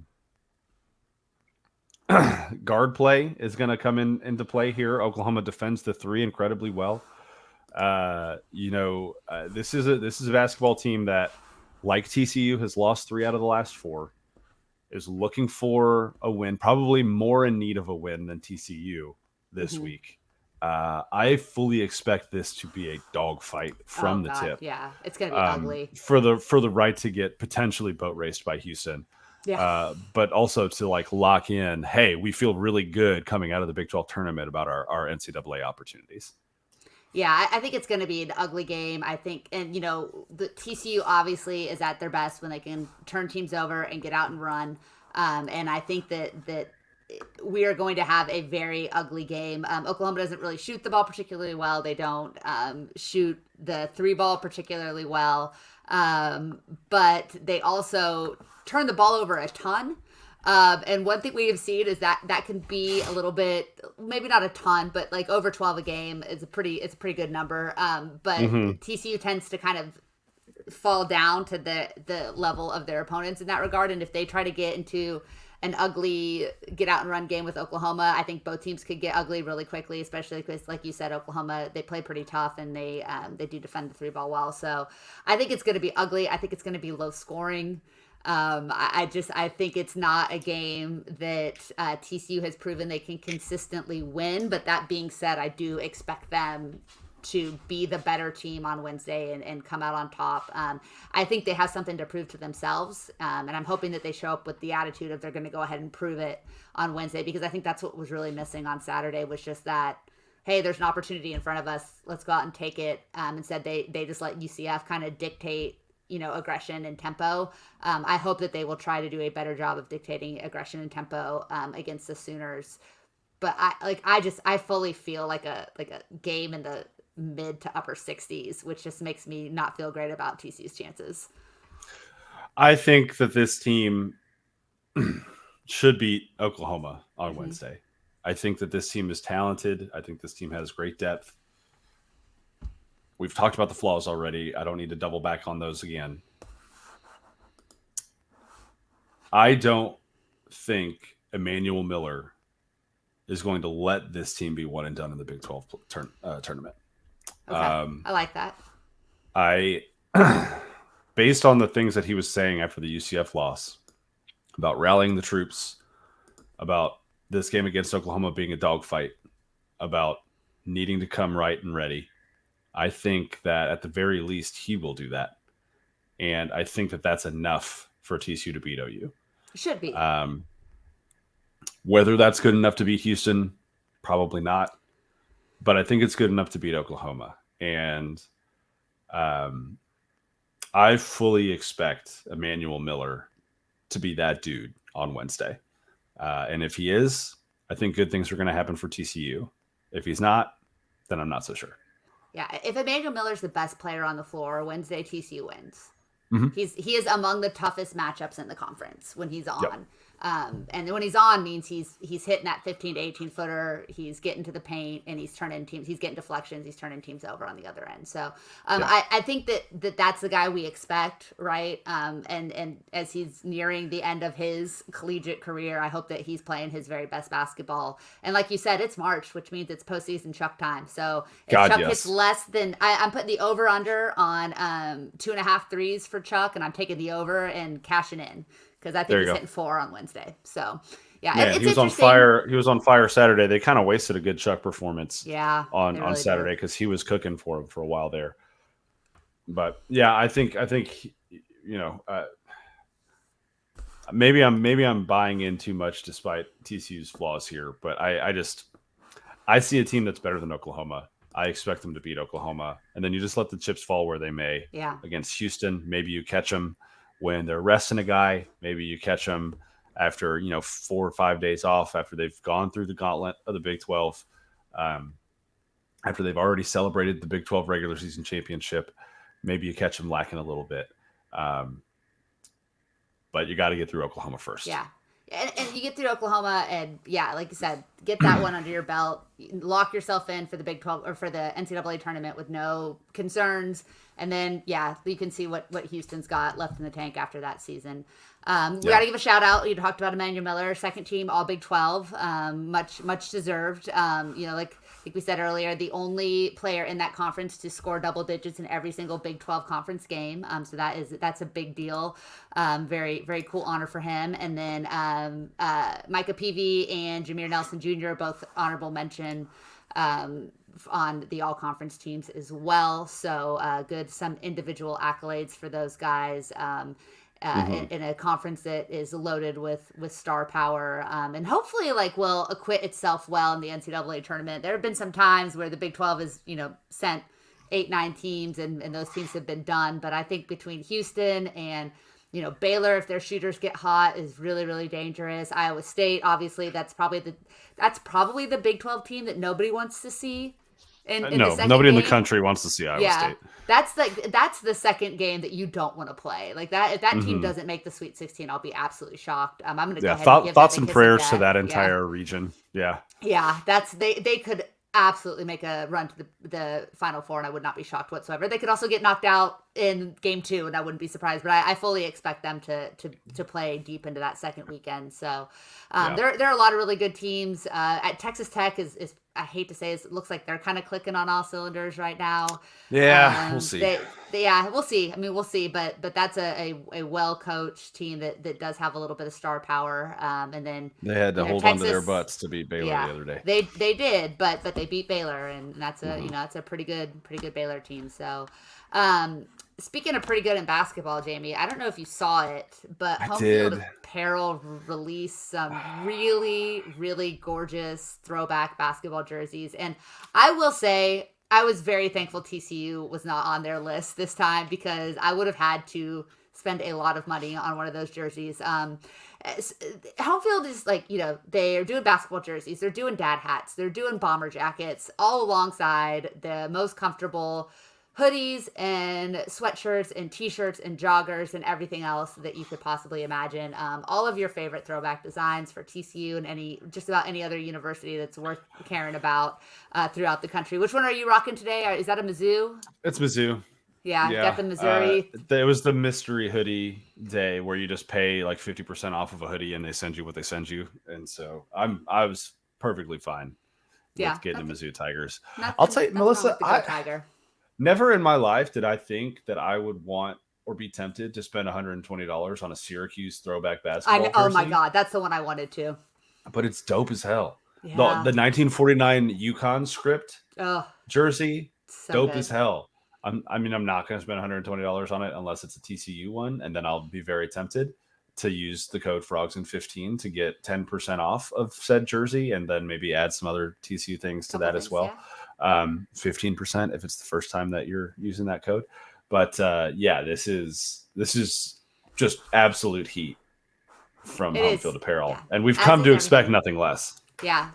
guard play is going to come into play here. Oklahoma defends the 3 incredibly well. This is a basketball team that, like TCU, has lost 3 out of the last 4. Is looking for a win, probably more in need of a win than TCU this week. I fully expect this to be a dogfight from the tip. Yeah, it's going to be ugly for the right to get potentially boat raced by Houston. Yeah. But also to lock in, hey, we feel really good coming out of the Big 12 tournament about our NCAA opportunities. Yeah, I think it's going to be an ugly game. I think, and the TCU obviously is at their best when they can turn teams over and get out and run. And I think that we are going to have a very ugly game. Oklahoma doesn't really shoot the ball particularly well. They don't shoot the 3 ball particularly well. But they also turn the ball over a ton. And one thing we have seen is that can be a little bit, maybe not a ton, but like over 12 a game is it's a pretty good number. But TCU tends to kind of fall down to the level of their opponents in that regard. And if they try to get into an ugly get out and run game with Oklahoma, I think both teams could get ugly really quickly, especially because, like you said, Oklahoma, they play pretty tough and they do defend the 3 ball well. So I think it's going to be ugly. I think it's going to be low scoring. I think it's not a game that TCU has proven they can consistently win. But that being said, I do expect them to be the better team on Wednesday and come out on top. I think they have something to prove to themselves, and I'm hoping that they show up with the attitude of they're going to go ahead and prove it on Wednesday, because I think that's what was really missing on Saturday, was just that, hey, there's an opportunity in front of us, let's go out and take it. Instead, they just let UCF kind of dictate aggression and tempo. I hope that they will try to do a better job of dictating aggression and tempo against the Sooners. But I fully feel like a game in the mid to upper 60s, which just makes me not feel great about TCU's chances. I think that this team should beat Oklahoma on Wednesday. I think that this team is talented. I think this team has great depth. We've talked about the flaws already. I don't need to double back on those again. I don't think Emmanuel Miller is going to let this team be one and done in the Big 12 tournament. Okay. I like that. Based on the things that he was saying after the UCF loss about rallying the troops, about this game against Oklahoma being a dogfight, about needing to come right and ready, I think that at the very least he will do that. And I think that that's enough for TCU to beat OU. Should be. Whether that's good enough to beat Houston, probably not. But I think it's good enough to beat Oklahoma. And I fully expect Emmanuel Miller to be that dude on Wednesday. And if he is, I think good things are going to happen for TCU. If he's not, then I'm not so sure. Yeah, if Emmanuel Miller's the best player on the floor, Wednesday TCU wins. Mm-hmm. He is among the toughest matchups in the conference when he's on. Yep. And when he's on means he's hitting that 15 to 18 footer. He's getting to the paint and he's turning teams. He's getting deflections. He's turning teams over on the other end. So I think that's the guy we expect, right? And as he's nearing the end of his collegiate career, I hope that he's playing his very best basketball. And like you said, it's March, which means it's postseason Chuck time. So if Chuck hits less than I'm putting the over under on 2.5 threes for Chuck, and I'm taking the over and cashing in. Because I think he's hitting 4 on Wednesday. So, yeah, man, he was on fire. He was on fire Saturday. They kind of wasted a good Chuck performance. On really Saturday because he was cooking for him for a while there. But yeah, I think maybe I'm buying in too much despite TCU's flaws here. But I see a team that's better than Oklahoma. I expect them to beat Oklahoma, and then you just let the chips fall where they may. Yeah. Against Houston, maybe you catch them when they're resting a guy. Maybe you catch them after 4 or 5 days off, after they've gone through the gauntlet of the Big 12, after they've already celebrated the Big 12 regular season championship. Maybe you catch them lacking a little bit, but you got to get through Oklahoma first. Yeah. And you get through Oklahoma, and yeah, like you said, get that one under your belt. Lock yourself in for the Big 12 or for the NCAA tournament with no concerns, and then you can see what Houston's got left in the tank after that season. We got to give a shout out. You talked about Emmanuel Miller, second team All Big 12, much deserved. Like we said earlier, the only player in that conference to score double digits in every single Big 12 conference game. So that's a big deal. Very, very cool honor for him. And then Micah Peavy and Jameer Nelson Jr. both honorable mention on the all conference teams as well. So good, some individual accolades for those guys. In a conference that is loaded with star power, and hopefully will acquit itself well in the NCAA tournament. There have been some times where the Big 12 has sent 8-9 teams and those teams have been done, but I think between Houston and Baylor, if their shooters get hot, is really, really dangerous. Iowa State, obviously, that's probably the Big 12 team that nobody wants to see. Nobody in the country wants to see Iowa State. That's the second game that you don't want to play. Like that, if that team doesn't make the Sweet 16, I'll be absolutely shocked. I'm going to go ahead and give thoughts and prayers to that entire region. Yeah, that's they could absolutely make a run to the Final Four, and I would not be shocked whatsoever. They could also get knocked out in game 2, and I wouldn't be surprised. But I fully expect them to play deep into that second weekend. So there are a lot of really good teams. At Texas Tech is I hate to say it looks like they're kind of clicking on all cylinders right now. Yeah, we'll see. We'll see. I mean, we'll see. But that's a well-coached team that does have a little bit of star power. And then they had to hold Texas, on to their butts to beat Baylor the other day. They did, but they beat Baylor, and that's that's a pretty good Baylor team. So, speaking of pretty good in basketball, Jamie, I don't know if you saw it, but Home Field Apparel released some really, really gorgeous throwback basketball jerseys. And I will say, I was very thankful TCU was not on their list this time, because I would have had to spend a lot of money on one of those jerseys. Home Field is they're doing basketball jerseys, they're doing dad hats, they're doing bomber jackets, all alongside the most comfortable hoodies and sweatshirts and t-shirts and joggers and everything else that you could possibly imagine. All of your favorite throwback designs for TCU and just about any other university that's worth caring about throughout the country. Which one are you rocking today? Is that a Mizzou? It's Mizzou. Yeah, got the Missouri. It was the mystery hoodie day where you just pay 50% off of a hoodie and they send you what they send you. And so I was perfectly fine with getting the Mizzou Tigers. I'll tell you, Melissa, never in my life did I think that I would want or be tempted to spend $120 on a Syracuse throwback basketball jersey. Oh my God, that's the one I wanted to. But it's dope as hell. Yeah. The 1949 UConn script jersey, so dope as hell. I'm not going to spend $120 on it unless it's a TCU one, and then I'll be very tempted to use the code FROGSIN15 to get 10% off of said jersey, and then maybe add some other TCU things to that as well. 15% if it's the first time that you're using that code. But this is just absolute heat from Home Field Apparel, and we've come to expect nothing less. Yeah,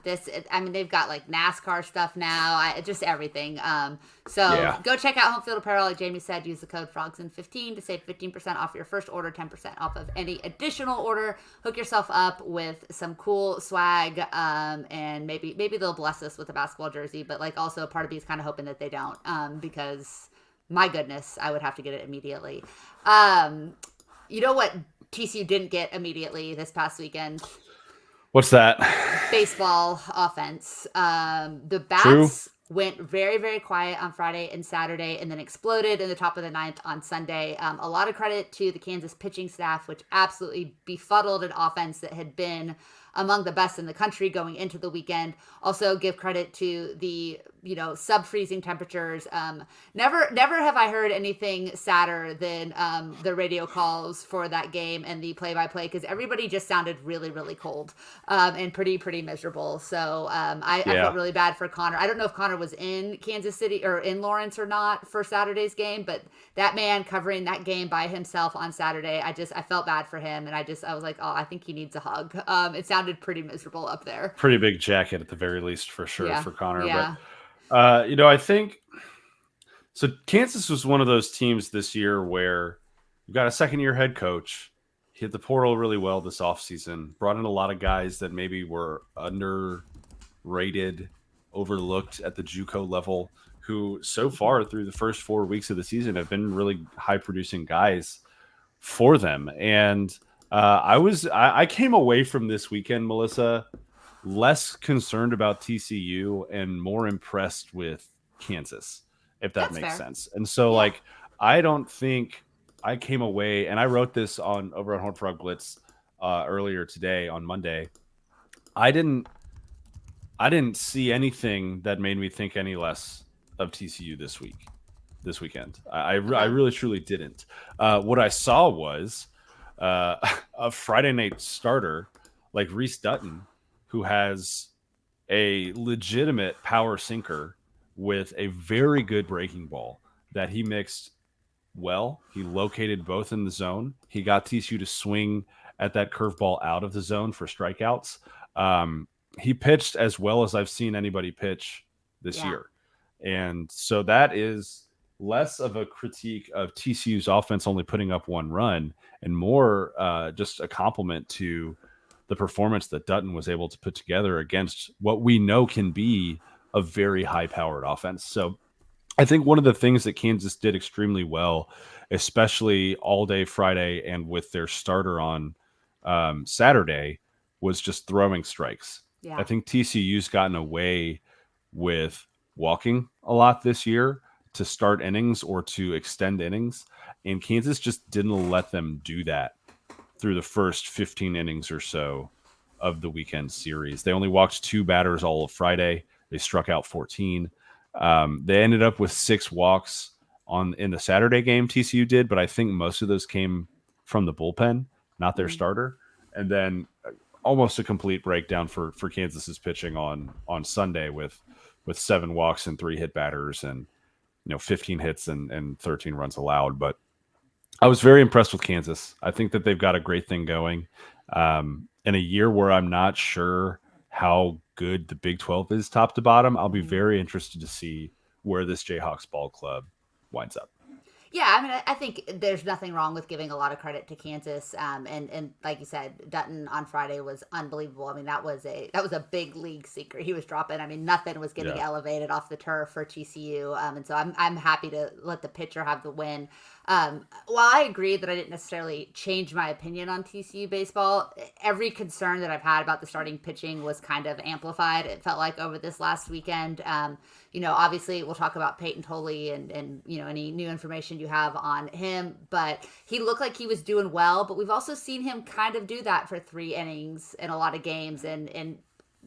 I mean, they've got like NASCAR stuff now, just everything. So Yeah. go check out Home Field Apparel. Like Jamie said, use the code FROGSIN15 to save 15% off your first order, 10% off of any additional order. Hook yourself up with some cool swag, and maybe they'll bless us with a basketball jersey. But like, also part of me is kind of hoping that they don't, because my goodness, I would have to get it immediately. You know what TCU didn't get immediately this past weekend? What's that? Baseball offense. The True. bats went very, very quiet on Friday and Saturday and then exploded in the top of the ninth on Sunday. A lot of credit to the Kansas pitching staff, which absolutely befuddled an offense that had been among the best in the country going into the weekend. Also give credit to the, sub-freezing temperatures. Never have I heard anything sadder than the radio calls for that game and the play-by-play, because everybody just sounded really, really cold, and pretty miserable. So I felt Yeah. really bad for Connor. I don't know if Connor was in Kansas City or in Lawrence or not for Saturday's game, but that man covering that game by himself on Saturday, I felt bad for him, and I was like, oh, I think he needs a hug. It sounded pretty miserable up there. Pretty big jacket at the very least for sure Yeah, for Connor. But yeah, I think so. Kansas was one of those teams this year where you've got a second year head coach. He hit the portal really well this offseason, brought in a lot of guys that maybe were underrated, overlooked at the JUCO level, who so far through the first 4 weeks of the season have been really high producing guys for them. And I came away from this weekend, Melissa, less concerned about TCU and more impressed with Kansas, if that that's makes fair. sense. And so, Yeah. like, I don't think I came away, and I wrote this on over on Horn Frog Blitz earlier today on Monday. I didn't I didn't see anything that made me think any less of TCU this weekend. I Okay. really truly didn't. What I saw was a Friday night starter like Reese Dutton, who has a legitimate power sinker with a very good breaking ball that he mixed well. He located both in the zone. He got TCU to swing at that curveball out of the zone for strikeouts. He pitched as well as I've seen anybody pitch this Yeah. year. And so that is less of a critique of TCU's offense only putting up one run and more just a compliment to the performance that Dutton was able to put together against what we know can be a very high powered offense. So I think one of the things that Kansas did extremely well, especially all day Friday and with their starter on Saturday, was just throwing strikes. I Yeah. think TCU's gotten away with walking a lot this year to start innings or to extend innings, and Kansas just didn't let them do that through the first 15 innings or so of the weekend series. They only walked two batters all of Friday. They struck out 14. They ended up with 6 walks in the Saturday game. TCU did, but I think most of those came from the bullpen, not their Mm. starter. And then almost a complete breakdown for Kansas's pitching on Sunday with 7 walks and 3 hit batters and 15 hits and 13 runs allowed. But I was very impressed with Kansas. I think that they've got a great thing going. In a year where I'm not sure how good the Big 12 is top to bottom, I'll be Mhm. very interested to see where this Jayhawks ball club winds up. Yeah, I mean, I think there's nothing wrong with giving a lot of credit to Kansas, and like you said, Dutton on Friday was unbelievable. I mean, that was a big league secret he was dropping. I mean, nothing was getting Yeah. elevated off the turf for TCU, and so I'm happy to let the pitcher have the win. While I agree that I didn't necessarily change my opinion on TCU baseball, every concern that I've had about the starting pitching was kind of amplified. It felt like over this last weekend. Obviously we'll talk about Peyton Tolley and any new information you have on him, but he looked like he was doing well. But we've also seen him kind of do that for 3 innings in a lot of games, and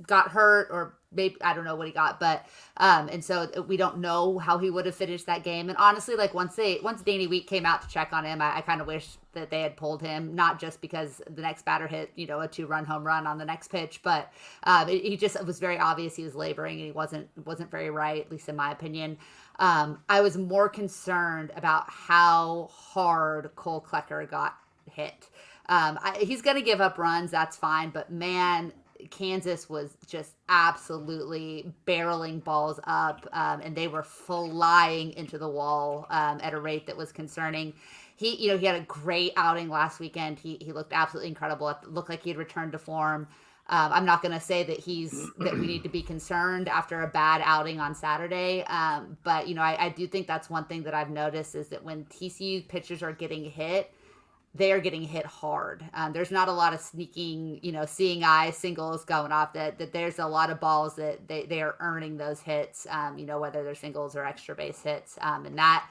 got hurt, or maybe I don't know what he got, but and so we don't know how he would have finished that game. And honestly, like once Danny Week came out to check on him, I kind of wish that they had pulled him, not just because the next batter hit a 2-run home run on the next pitch, but it was very obvious he was laboring and he wasn't very right, at least in my opinion. I was more concerned about how hard Cole Klecker got hit. He's going to give up runs, that's fine, but man, Kansas was just absolutely barreling balls up, and they were flying into the wall at a rate that was concerning. He had a great outing last weekend. He looked absolutely incredible. It looked like he had returned to form. I'm not going to say that we need to be concerned after a bad outing on Saturday, but I do think that's one thing that I've noticed is that when TCU pitchers are getting hit, they are getting hit hard. There's not a lot of sneaking, seeing eye singles going off. That there's a lot of balls that they are earning those hits. Whether they're singles or extra base hits, and that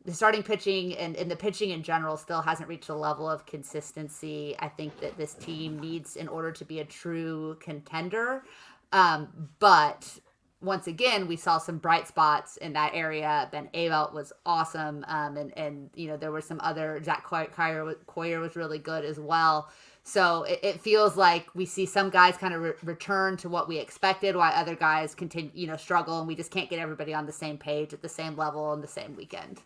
the starting pitching and the pitching in general still hasn't reached the level of consistency I think that this team needs in order to be a true contender. But once again, we saw some bright spots in that area. Ben Avelt was awesome, and there were some other. Zach Coyer was really good as well. So it feels like we see some guys kind of return to what we expected, while other guys continue, struggle, and we just can't get everybody on the same page at the same level on the same weekend.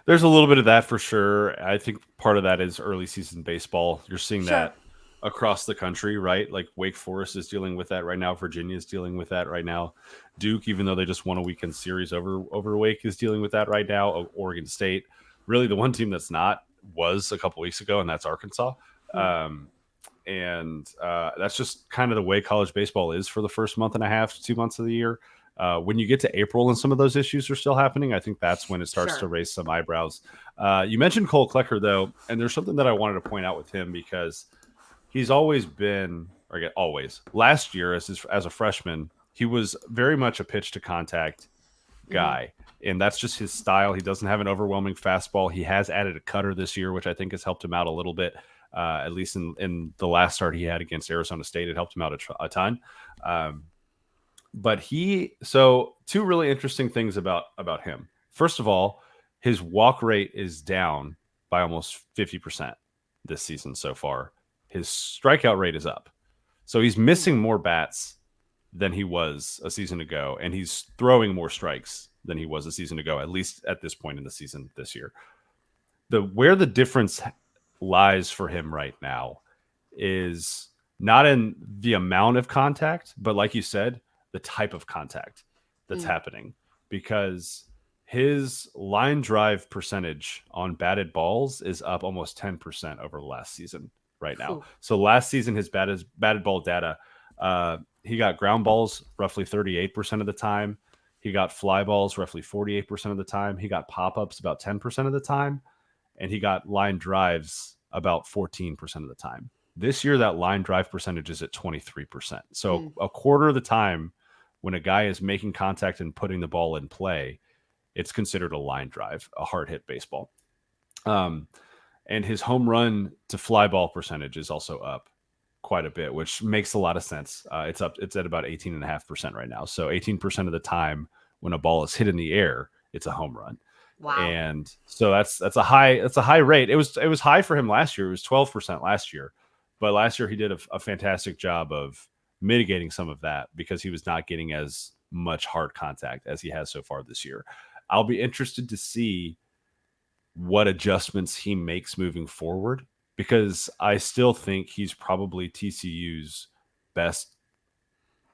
There's a little bit of that for sure. I think part of that is early season baseball. You're seeing that across the country, right? Like Wake Forest is dealing with that right now. Virginia is dealing with that right now. Duke, even though they just won a weekend series over Wake, is dealing with that right now. Oregon State, really the one team that's not was a couple weeks ago, and that's Arkansas. And that's just kind of the way college baseball is for the first month and a half, 2 months of the year. When you get to April and some of those issues are still happening, I think that's when it starts to raise some eyebrows. You mentioned Cole Klecker, though, and there's something that I wanted to point out with him because he's always been, or again, always, last year as a freshman, he was very much a pitch to contact guy. And that's just his style. He doesn't have an overwhelming fastball. He has added a cutter this year, which I think has helped him out a little bit. At least in the last start he had against Arizona State, it helped him out a ton. But two really interesting things about him. First of all, his walk rate is down by almost 50% this season so far. His strikeout rate is up. So he's missing more bats than he was a season ago, and he's throwing more strikes than he was a season ago, at least at this point in the season this year. Where the difference lies for him right now is not in the amount of contact, but like you said, the type of contact that's happening, because his line drive percentage on batted balls is up almost 10% over the last season right now. So last season, his batted ball data, he got ground balls roughly 38% of the time. He got fly balls roughly 48% of the time. He got pop-ups about 10% of the time. And he got line drives about 14% of the time. This year, that line drive percentage is at 23%. So a quarter of the time when a guy is making contact and putting the ball in play, it's considered a line drive, a hard hit baseball. And his home run to fly ball percentage is also up quite a bit, which makes a lot of sense. It's at about 18.5% right now. So 18% of the time when a ball is hit in the air, it's a home run. Wow. And so that's a high rate. It was high for him last year. It was 12% last year. But last year he did a fantastic job of mitigating some of that because he was not getting as much hard contact as he has so far this year. I'll be interested to see what adjustments he makes moving forward, because I still think he's probably TCU's best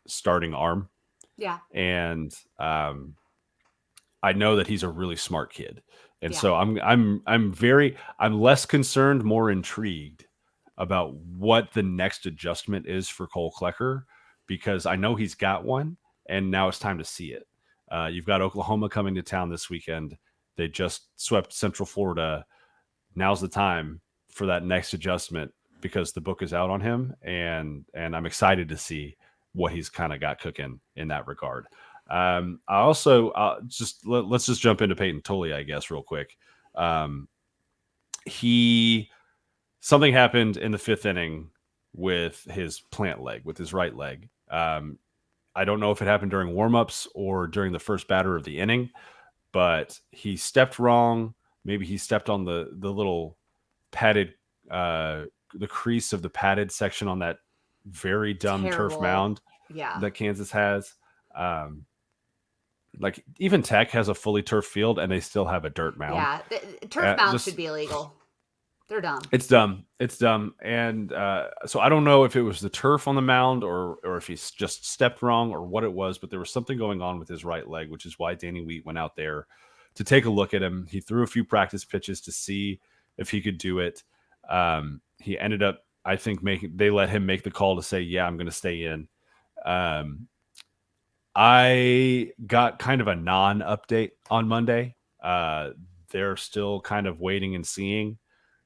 starting arm. Yeah. And I know that he's a really smart kid. And so I'm less concerned, more intrigued about what the next adjustment is for Cole Klecker, because I know he's got one, and now it's time to see it. You've got Oklahoma coming to town this weekend. They just swept Central Florida. Now's the time for that next adjustment, because the book is out on him, and I'm excited to see what he's kind of got cooking in that regard. I also let's just jump into Peyton Tully, I guess, real quick. Something happened in the fifth inning with his plant leg, with his right leg. I don't know if it happened during warmups or during the first batter of the inning, but he stepped wrong. Maybe he stepped on the little padded, the crease of the padded section on that very dumb turf mound that Kansas has. Like even Tech has a fully turf field and they still have a dirt mound. Yeah, turf mound should be illegal. They're dumb. It's dumb. It's dumb. And so I don't know if it was the turf on the mound or if he's just stepped wrong or what it was, but there was something going on with his right leg, which is why Danny Wheat went out there to take a look at him. He threw a few practice pitches to see if he could do it. He ended up, I think, they let him make the call to say, yeah, I'm going to stay in. I got kind of a non-update on Monday. They're still kind of waiting and seeing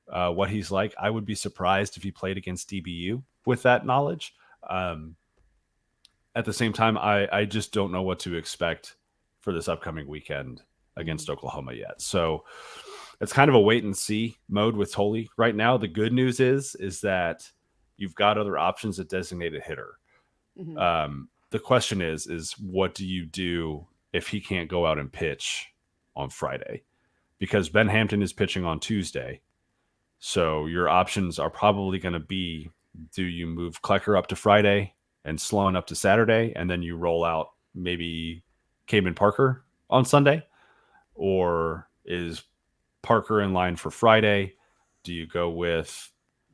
what he's like. I would be surprised if he played against DBU with that knowledge. At the same time, I just don't know what to expect for this upcoming weekend against Oklahoma yet. So it's kind of a wait and see mode with Tolley right now. The good news is that you've got other options at designated hitter. The question is what do you do if he can't go out and pitch on Friday? Because Ben Hampton is pitching on Tuesday. So your options are probably going to be, do you move Klecker up to Friday and Sloan up to Saturday, and then you roll out maybe Cayman Parker on Sunday? Or is Parker in line for Friday? Do you go with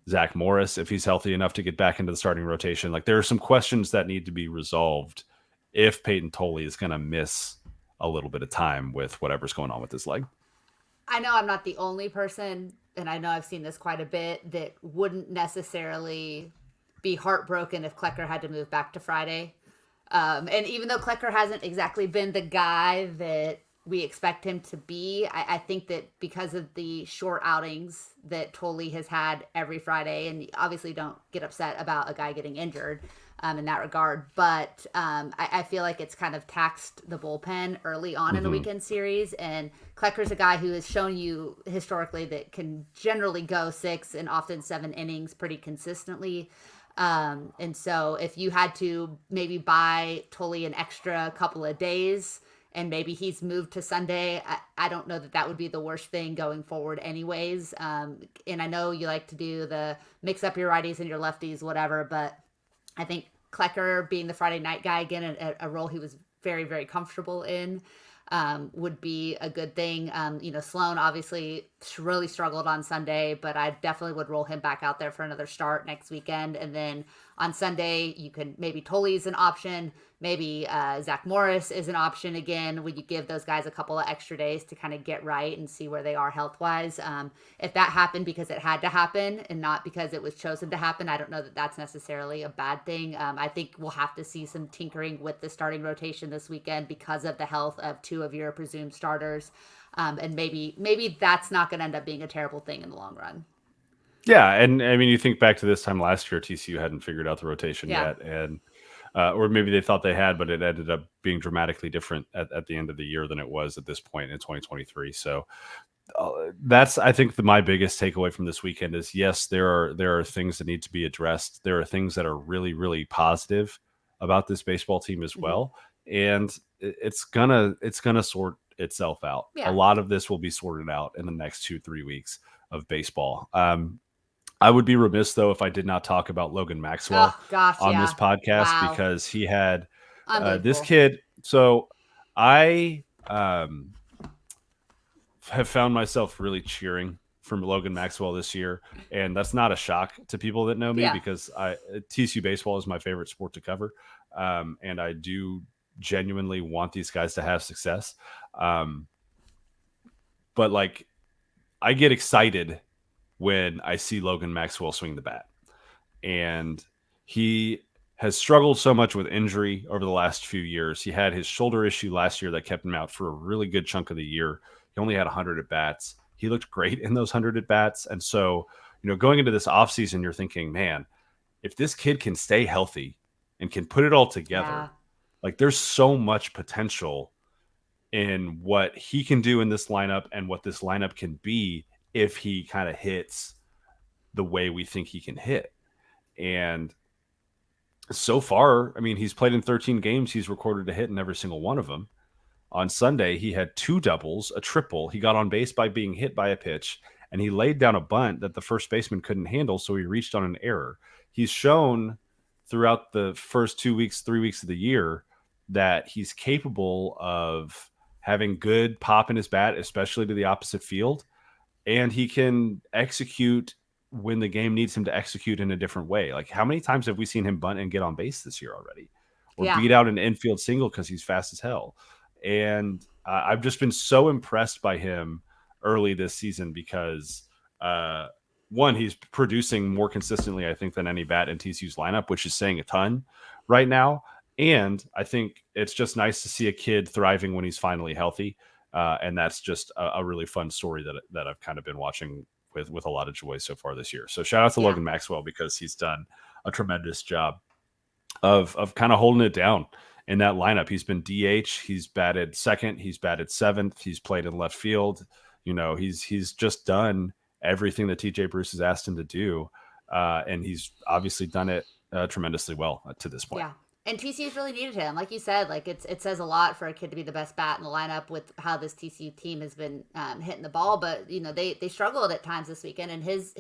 Zach Morris if he's healthy enough to get back into the starting rotation? Like, there are some questions that need to be resolved if Peyton Tolley is going to miss a little bit of time with whatever's going on with his leg. I know I'm not the only person, and I know I've seen this quite a bit, that wouldn't necessarily be heartbroken if Klecker had to move back to Friday. And even though Klecker hasn't exactly been the guy that we expect him to be, I think that because of the short outings that Tolley has had every Friday, and obviously don't get upset about a guy getting injured in that regard, but I feel like it's kind of taxed the bullpen early on in the weekend series, and Klecker's a guy who has shown you historically that can generally go 6 and often 7 innings pretty consistently. And so if you had to maybe buy Tolley an extra couple of days and maybe he's moved to Sunday, I don't know that would be the worst thing going forward anyways. And I know you like to do the mix up your righties and your lefties, whatever, but I think Klecker being the Friday night guy, again, a role he was very, very comfortable in, would be a good thing. Sloan obviously really struggled on Sunday, but I definitely would roll him back out there for another start next weekend. And then on Sunday, you can maybe Tolley's an option. Maybe Zach Morris is an option again. Would you give those guys a couple of extra days to kind of get right and see where they are health-wise? If that happened because it had to happen and not because it was chosen to happen, I don't know that that's necessarily a bad thing. I think we'll have to see some tinkering with the starting rotation this weekend because of the health of 2 of your presumed starters. And maybe that's not going to end up being a terrible thing in the long run. Yeah, and I mean, you think back to this time last year, TCU hadn't figured out the rotation yet, and or maybe they thought they had, but it ended up being dramatically different at the end of the year than it was at this point in 2023. So that's, I think, my biggest takeaway from this weekend is, yes, there are things that need to be addressed. There are things that are really, really positive about this baseball team as well, and it's gonna sort itself out. Yeah. A lot of this will be sorted out in the next 2-3 weeks of baseball. I would be remiss, though, if I did not talk about Logan Maxwell on this podcast, because he had this kid. So I have found myself really cheering for Logan Maxwell this year, and that's not a shock to people that know me, because TCU baseball is my favorite sport to cover, and I do genuinely want these guys to have success. But like, I get excited when I see Logan Maxwell swing the bat. And he has struggled so much with injury over the last few years. He had his shoulder issue last year that kept him out for a really good chunk of the year. He only had 100 at-bats. He looked great in those 100 at-bats. And so, going into this offseason, you're thinking, man, if this kid can stay healthy and can put it all together, like, there's so much potential in what he can do in this lineup and what this lineup can be if he kind of hits the way we think he can hit. And so far, I mean, he's played in 13 games. He's recorded a hit in every single one of them. On Sunday, he had 2 doubles, a triple. He got on base by being hit by a pitch, and he laid down a bunt that the first baseman couldn't handle, so he reached on an error. He's shown throughout the first 2 weeks, 3 weeks of the year that he's capable of having good pop in his bat, especially to the opposite field. and he can execute when the game needs him to execute in a different way. Like, how many times have we seen him bunt and get on base this year already, or Yeah. beat out an infield single because he's fast as hell? And I've just been so impressed by him early this season because one, he's producing more consistently, I think, than any bat in TCU's lineup, which is saying a ton right now. And I think it's just nice to see a kid thriving when he's finally healthy. And that's just a really fun story that I've kind of been watching with a lot of joy so far this year. So shout out to Yeah. Logan Maxwell because he's done a tremendous job of kind of holding it down in that lineup. He's been DH, he's batted second, he's batted seventh, he's played in left field. He's just done everything that TJ Bruce has asked him to do, and he's obviously done it tremendously well to this point. Yeah. And TCU's really needed him. Like you said, like it says a lot for a kid to be the best bat in the lineup with how this TCU team has been hitting the ball. But they struggled at times this weekend, and his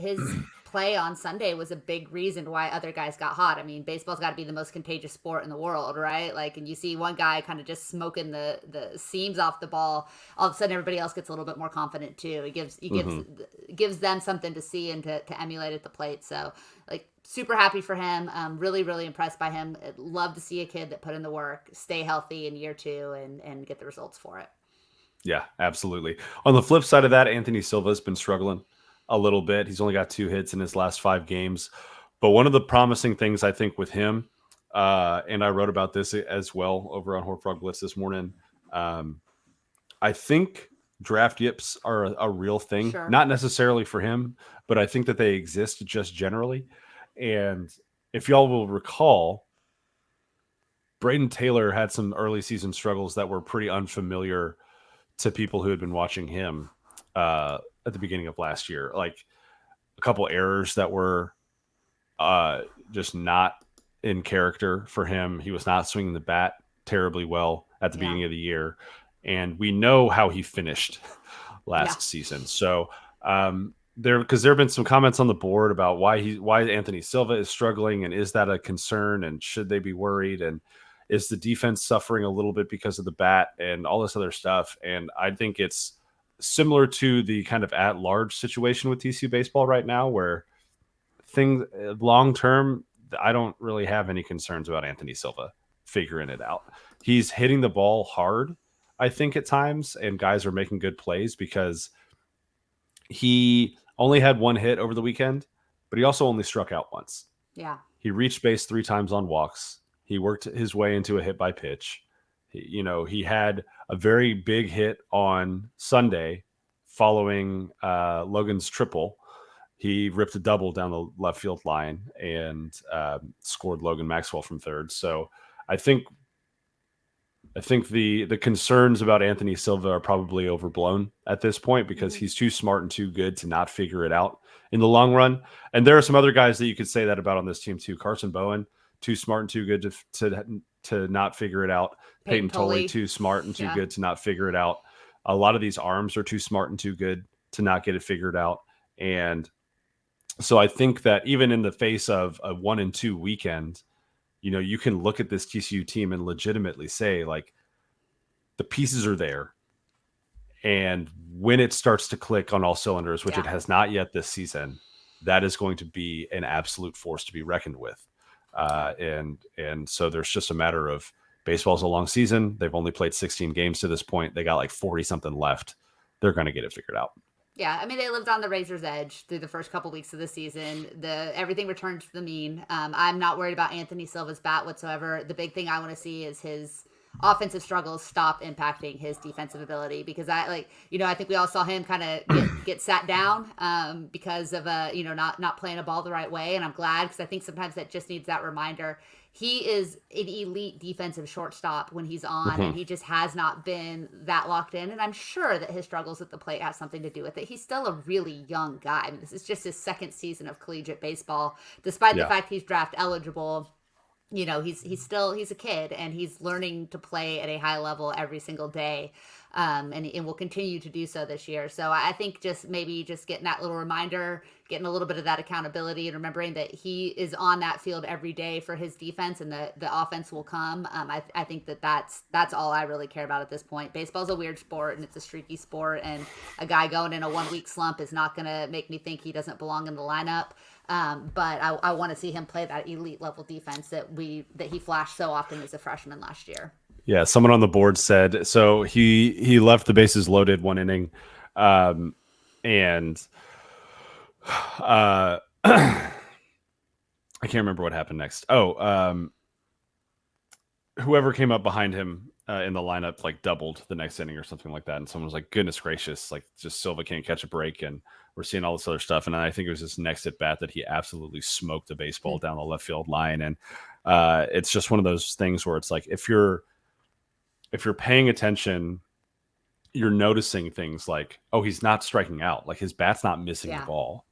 play on Sunday was a big reason why other guys got hot. I mean, baseball's got to be the most contagious sport in the world, right? Like, and you see one guy kind of just smoking the seams off the ball, all of a sudden everybody else gets a little bit more confident too. Gives them something to see and to emulate at the plate. So, like, super happy for him. Really, really impressed by him. I'd love to see a kid that put in the work, stay healthy in year 2, and get the results for it. Yeah, absolutely. On the flip side of that, Anthony Silva's been struggling a little bit. He's only got 2 hits in his last 5 games. But one of the promising things I think with him, and I wrote about this as well over on Horned Frog Blitz this morning, I think draft yips are a real thing. Sure. Not necessarily for him, but I think that they exist just generally. And if y'all will recall, Braden Taylor had some early season struggles that were pretty unfamiliar to people who had been watching him at the beginning of last year. Like a couple errors that were just not in character for him. He was not swinging the bat terribly well at the beginning of the year. And we know how he finished last season. So there have been some comments on the board about why Anthony Silva is struggling, and is that a concern, and should they be worried, and is the defense suffering a little bit because of the bat and all this other stuff. And I think it's similar to the kind of at-large situation with TCU baseball right now, where things long term, I don't really have any concerns about Anthony Silva figuring it out. He's hitting the ball hard, I think, at times, and guys are making good plays because he only had 1 hit over the weekend, but he also only struck out once. Yeah. He reached base 3 times on walks. He worked his way into a hit by pitch. He had a very big hit on Sunday following Logan's triple. He ripped a double down the left field line and scored Logan Maxwell from third. So I think the concerns about Anthony Silva are probably overblown at this point because he's too smart and too good to not figure it out in the long run. And there are some other guys that you could say that about on this team too. Carson Bowen, too smart and too good to not figure it out. Peyton Tolley, too smart and too good to not figure it out. A lot of these arms are too smart and too good to not get it figured out. And so I think that even in the face of a 1-2 weekend, you can look at this TCU team and legitimately say, like, the pieces are there. And when it starts to click on all cylinders, which it has not yet this season, that is going to be an absolute force to be reckoned with. And so there's just a matter of, baseball's a long season. They've only played 16 games to this point. They got like 40 something left. They're going to get it figured out. Yeah, I mean, they lived on the razor's edge through the first couple weeks of the season. Everything returned to the mean. I'm not worried about Anthony Silva's bat whatsoever. The big thing I want to see is his offensive struggles stop impacting his defensive ability, because I think we all saw him kind of get sat down because of not playing a ball the right way, and I'm glad, because I think sometimes that just needs that reminder. He is an elite defensive shortstop when he's on, and he just has not been that locked in. And I'm sure that his struggles at the plate have something to do with it. He's still a really young guy. I mean, this is just his 2nd season of collegiate baseball, despite the fact he's draft eligible. He's a kid, and he's learning to play at a high level every single day. and will continue to do so this year. So I think just getting that little reminder, getting a little bit of that accountability, and remembering that he is on that field every day for his defense, and the offense will come. I think that's all I really care about at this point. Baseball's a weird sport, and it's a streaky sport, and a guy going in a 1 week slump is not going to make me think he doesn't belong in the lineup. But I want to see him play that elite level defense that he flashed so often as a freshman last year. Yeah, someone on the board said so. He left the bases loaded one inning, and I can't remember what happened next. Whoever came up behind him in the lineup like doubled the next inning or something like that, and someone was like, "Goodness gracious! Like, just Silva can't catch a break," and we're seeing all this other stuff. And I think it was his next at bat that he absolutely smoked a baseball down the left field line, and it's just one of those things where it's like if you're paying attention, you're noticing things like, oh, he's not striking out. Like his bat's not missing the ball.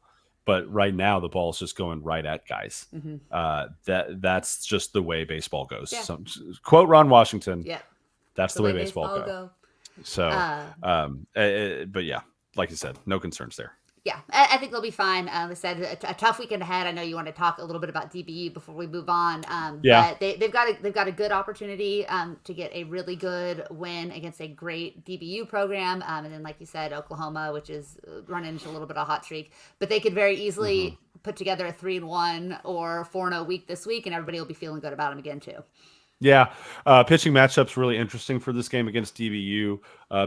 But right now the ball is just going right at guys. Mm-hmm. That's just the way baseball goes. Yeah. So, quote Ron Washington. Yeah. That's the way baseball goes. So, but yeah, like you said, no concerns there. Yeah, I think they'll be fine. I said a tough weekend ahead. I know you want to talk a little bit about DBU before we move on. But they've got a good opportunity to get a really good win against a great DBU program, and then like you said, Oklahoma, which is running into a little bit of a hot streak. But they could very easily put together a 3-1 or 4-0 week this week, and everybody will be feeling good about them again too. Yeah, pitching matchup's really interesting for this game against DBU.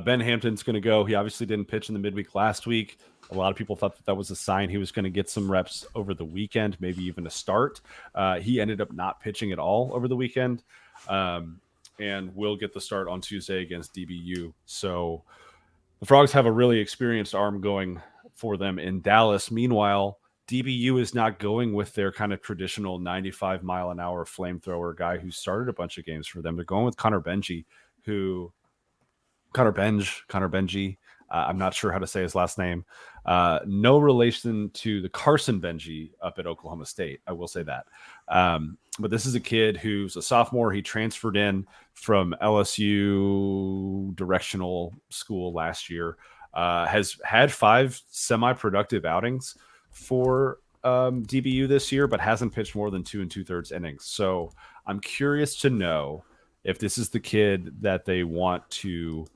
Ben Hampton's going to go. He obviously didn't pitch in the midweek last week. A lot of people thought that was a sign he was going to get some reps over the weekend, maybe even a start. He ended up not pitching at all over the weekend, and will get the start on Tuesday against DBU. So the Frogs have a really experienced arm going for them in Dallas. Meanwhile, DBU is not going with their kind of traditional 95-mile-an-hour flamethrower guy who started a bunch of games for them. They're going with Connor Benji. I'm not sure how to say his last name. No relation to the Carson Benji up at Oklahoma State. I will say that. But this is a kid who's a sophomore. He transferred in from LSU directional school last year. Has had 5 semi-productive outings for DBU this year, but hasn't pitched more than 2 2/3 innings. So I'm curious to know if this is the kid that they want to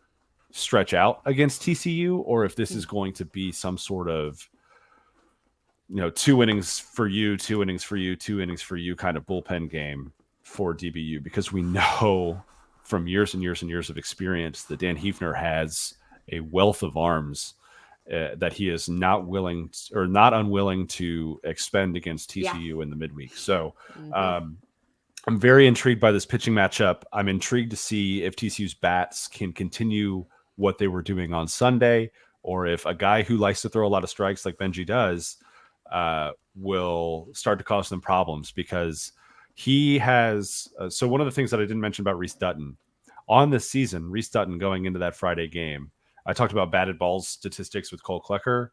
stretch out against TCU, or if this is going to be some sort of, 2 innings for you, 2 innings for you, 2 innings for you kind of bullpen game for DBU, because we know from years and years and years of experience that Dan Hefner has a wealth of arms that he is not unwilling to expend against TCU in the midweek. So I'm very intrigued by this pitching matchup. I'm intrigued to see if TCU's bats can continue what they were doing on Sunday, or if a guy who likes to throw a lot of strikes like Benji does will start to cause them problems, because he has so one of the things that I didn't mention about Reese Dutton on this season, Reese Dutton going into that Friday game, I talked about batted balls statistics with Cole Klecker.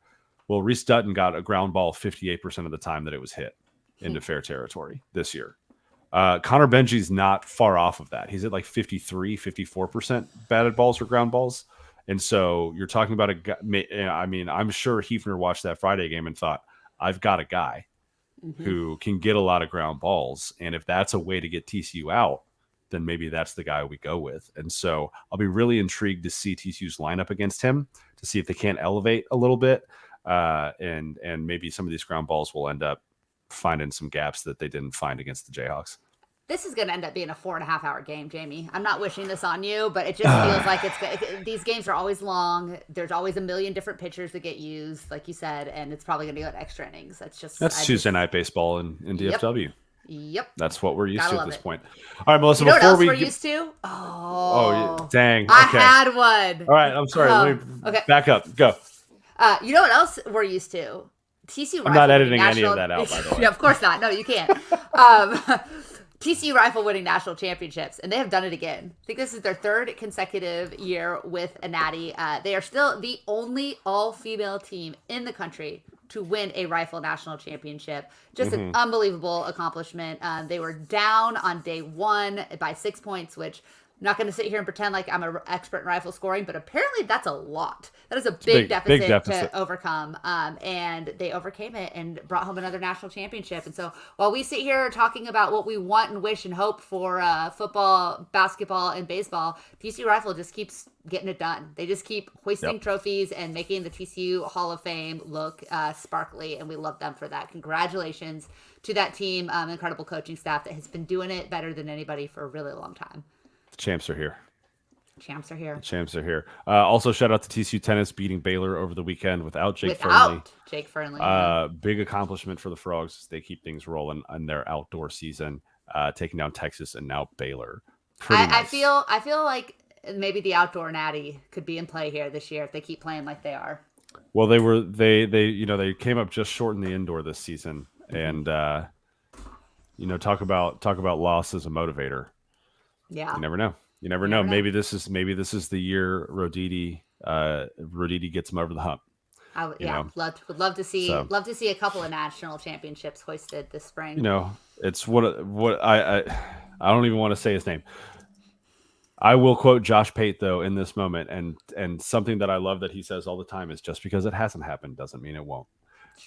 Well, Reese Dutton got a ground ball 58% of the time that it was hit into fair territory this year. Connor Benji's not far off of that. He's at like 53, 54% batted balls or ground balls. And so you're talking about a guy. I mean, I'm sure Hefner watched that Friday game and thought, I've got a guy who can get a lot of ground balls. And if that's a way to get TCU out, then maybe that's the guy we go with. And so I'll be really intrigued to see TCU's lineup against him, to see if they can't elevate a little bit. And maybe some of these ground balls will end up finding some gaps that they didn't find against the Jayhawks. This is going to end up being a 4.5-hour game, Jamie. I'm not wishing this on you, but it just feels like these games are always long. There's always a million different pitchers that get used, like you said, and it's probably going to go to extra innings. That's Tuesday night baseball in DFW. Yep. That's what we're used to at this point. All right, Melissa, you know before what else we're used to? Oh, dang. Okay. I had one. All right, I'm sorry. Let me back up. Go. You know what else we're used to? TCU. I'm not editing any of that out, by the way. Yeah, of course not. No, you can't. TCU rifle winning national championships, and they have done it again. I think this is their 3rd consecutive year with a natty. They are still the only all-female team in the country to win a rifle national championship. Just an unbelievable accomplishment. They were down on day 1 by 6 points, which I'm not going to sit here and pretend like I'm an expert in rifle scoring, but apparently that's a lot. That is a big deficit, deficit to overcome. And they overcame it and brought home another national championship. And so while we sit here talking about what we want and wish and hope for football, basketball, and baseball, TCU Rifle just keeps getting it done. They just keep hoisting trophies and making the TCU Hall of Fame look sparkly. And we love them for that. Congratulations to that team, incredible coaching staff that has been doing it better than anybody for a really long time. The champs are here. Champs are here. The champs are here. Also, shout out to TCU Tennis beating Baylor over the weekend without Jake Fernley. Jake Fernley. Big accomplishment for the Frogs as they keep things rolling in their outdoor season, taking down Texas and now Baylor. Nice. I feel like maybe the outdoor natty could be in play here this year if they keep playing like they are. Well, they came up just short in the indoor this season, and talk about loss as a motivator. Yeah, you never know. You never know. Maybe this is the year Roditi gets them over the hump. Would love to see a couple of national championships hoisted this spring. It's what I don't even want to say his name. I will quote Josh Pate though in this moment, and something that I love that he says all the time is just because it hasn't happened doesn't mean it won't.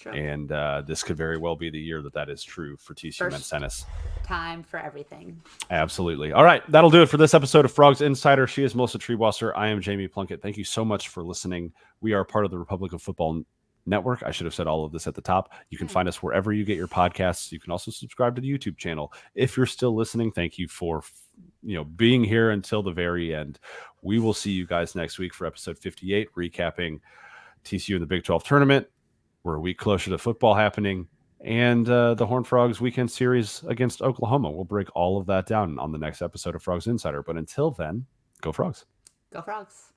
True. And this could very well be the year that is true for TCU men's tennis. Time for everything. Absolutely. All right, that'll do it for this episode of Frogs Insider. She is Melissa Treewasser. I am Jamie Plunkett. Thank you so much for listening. We are part of the Republic of Football Network. I should have said all of this at the top. You can find us wherever you get your podcasts. You can also subscribe to the YouTube channel. If you're still listening, thank you for being here until the very end. We will see you guys next week for episode 58, recapping TCU in the Big 12 tournament. We're a week closer to football happening, and the Horned Frogs weekend series against Oklahoma. We'll break all of that down on the next episode of Frogs Insider. But until then, go Frogs. Go Frogs.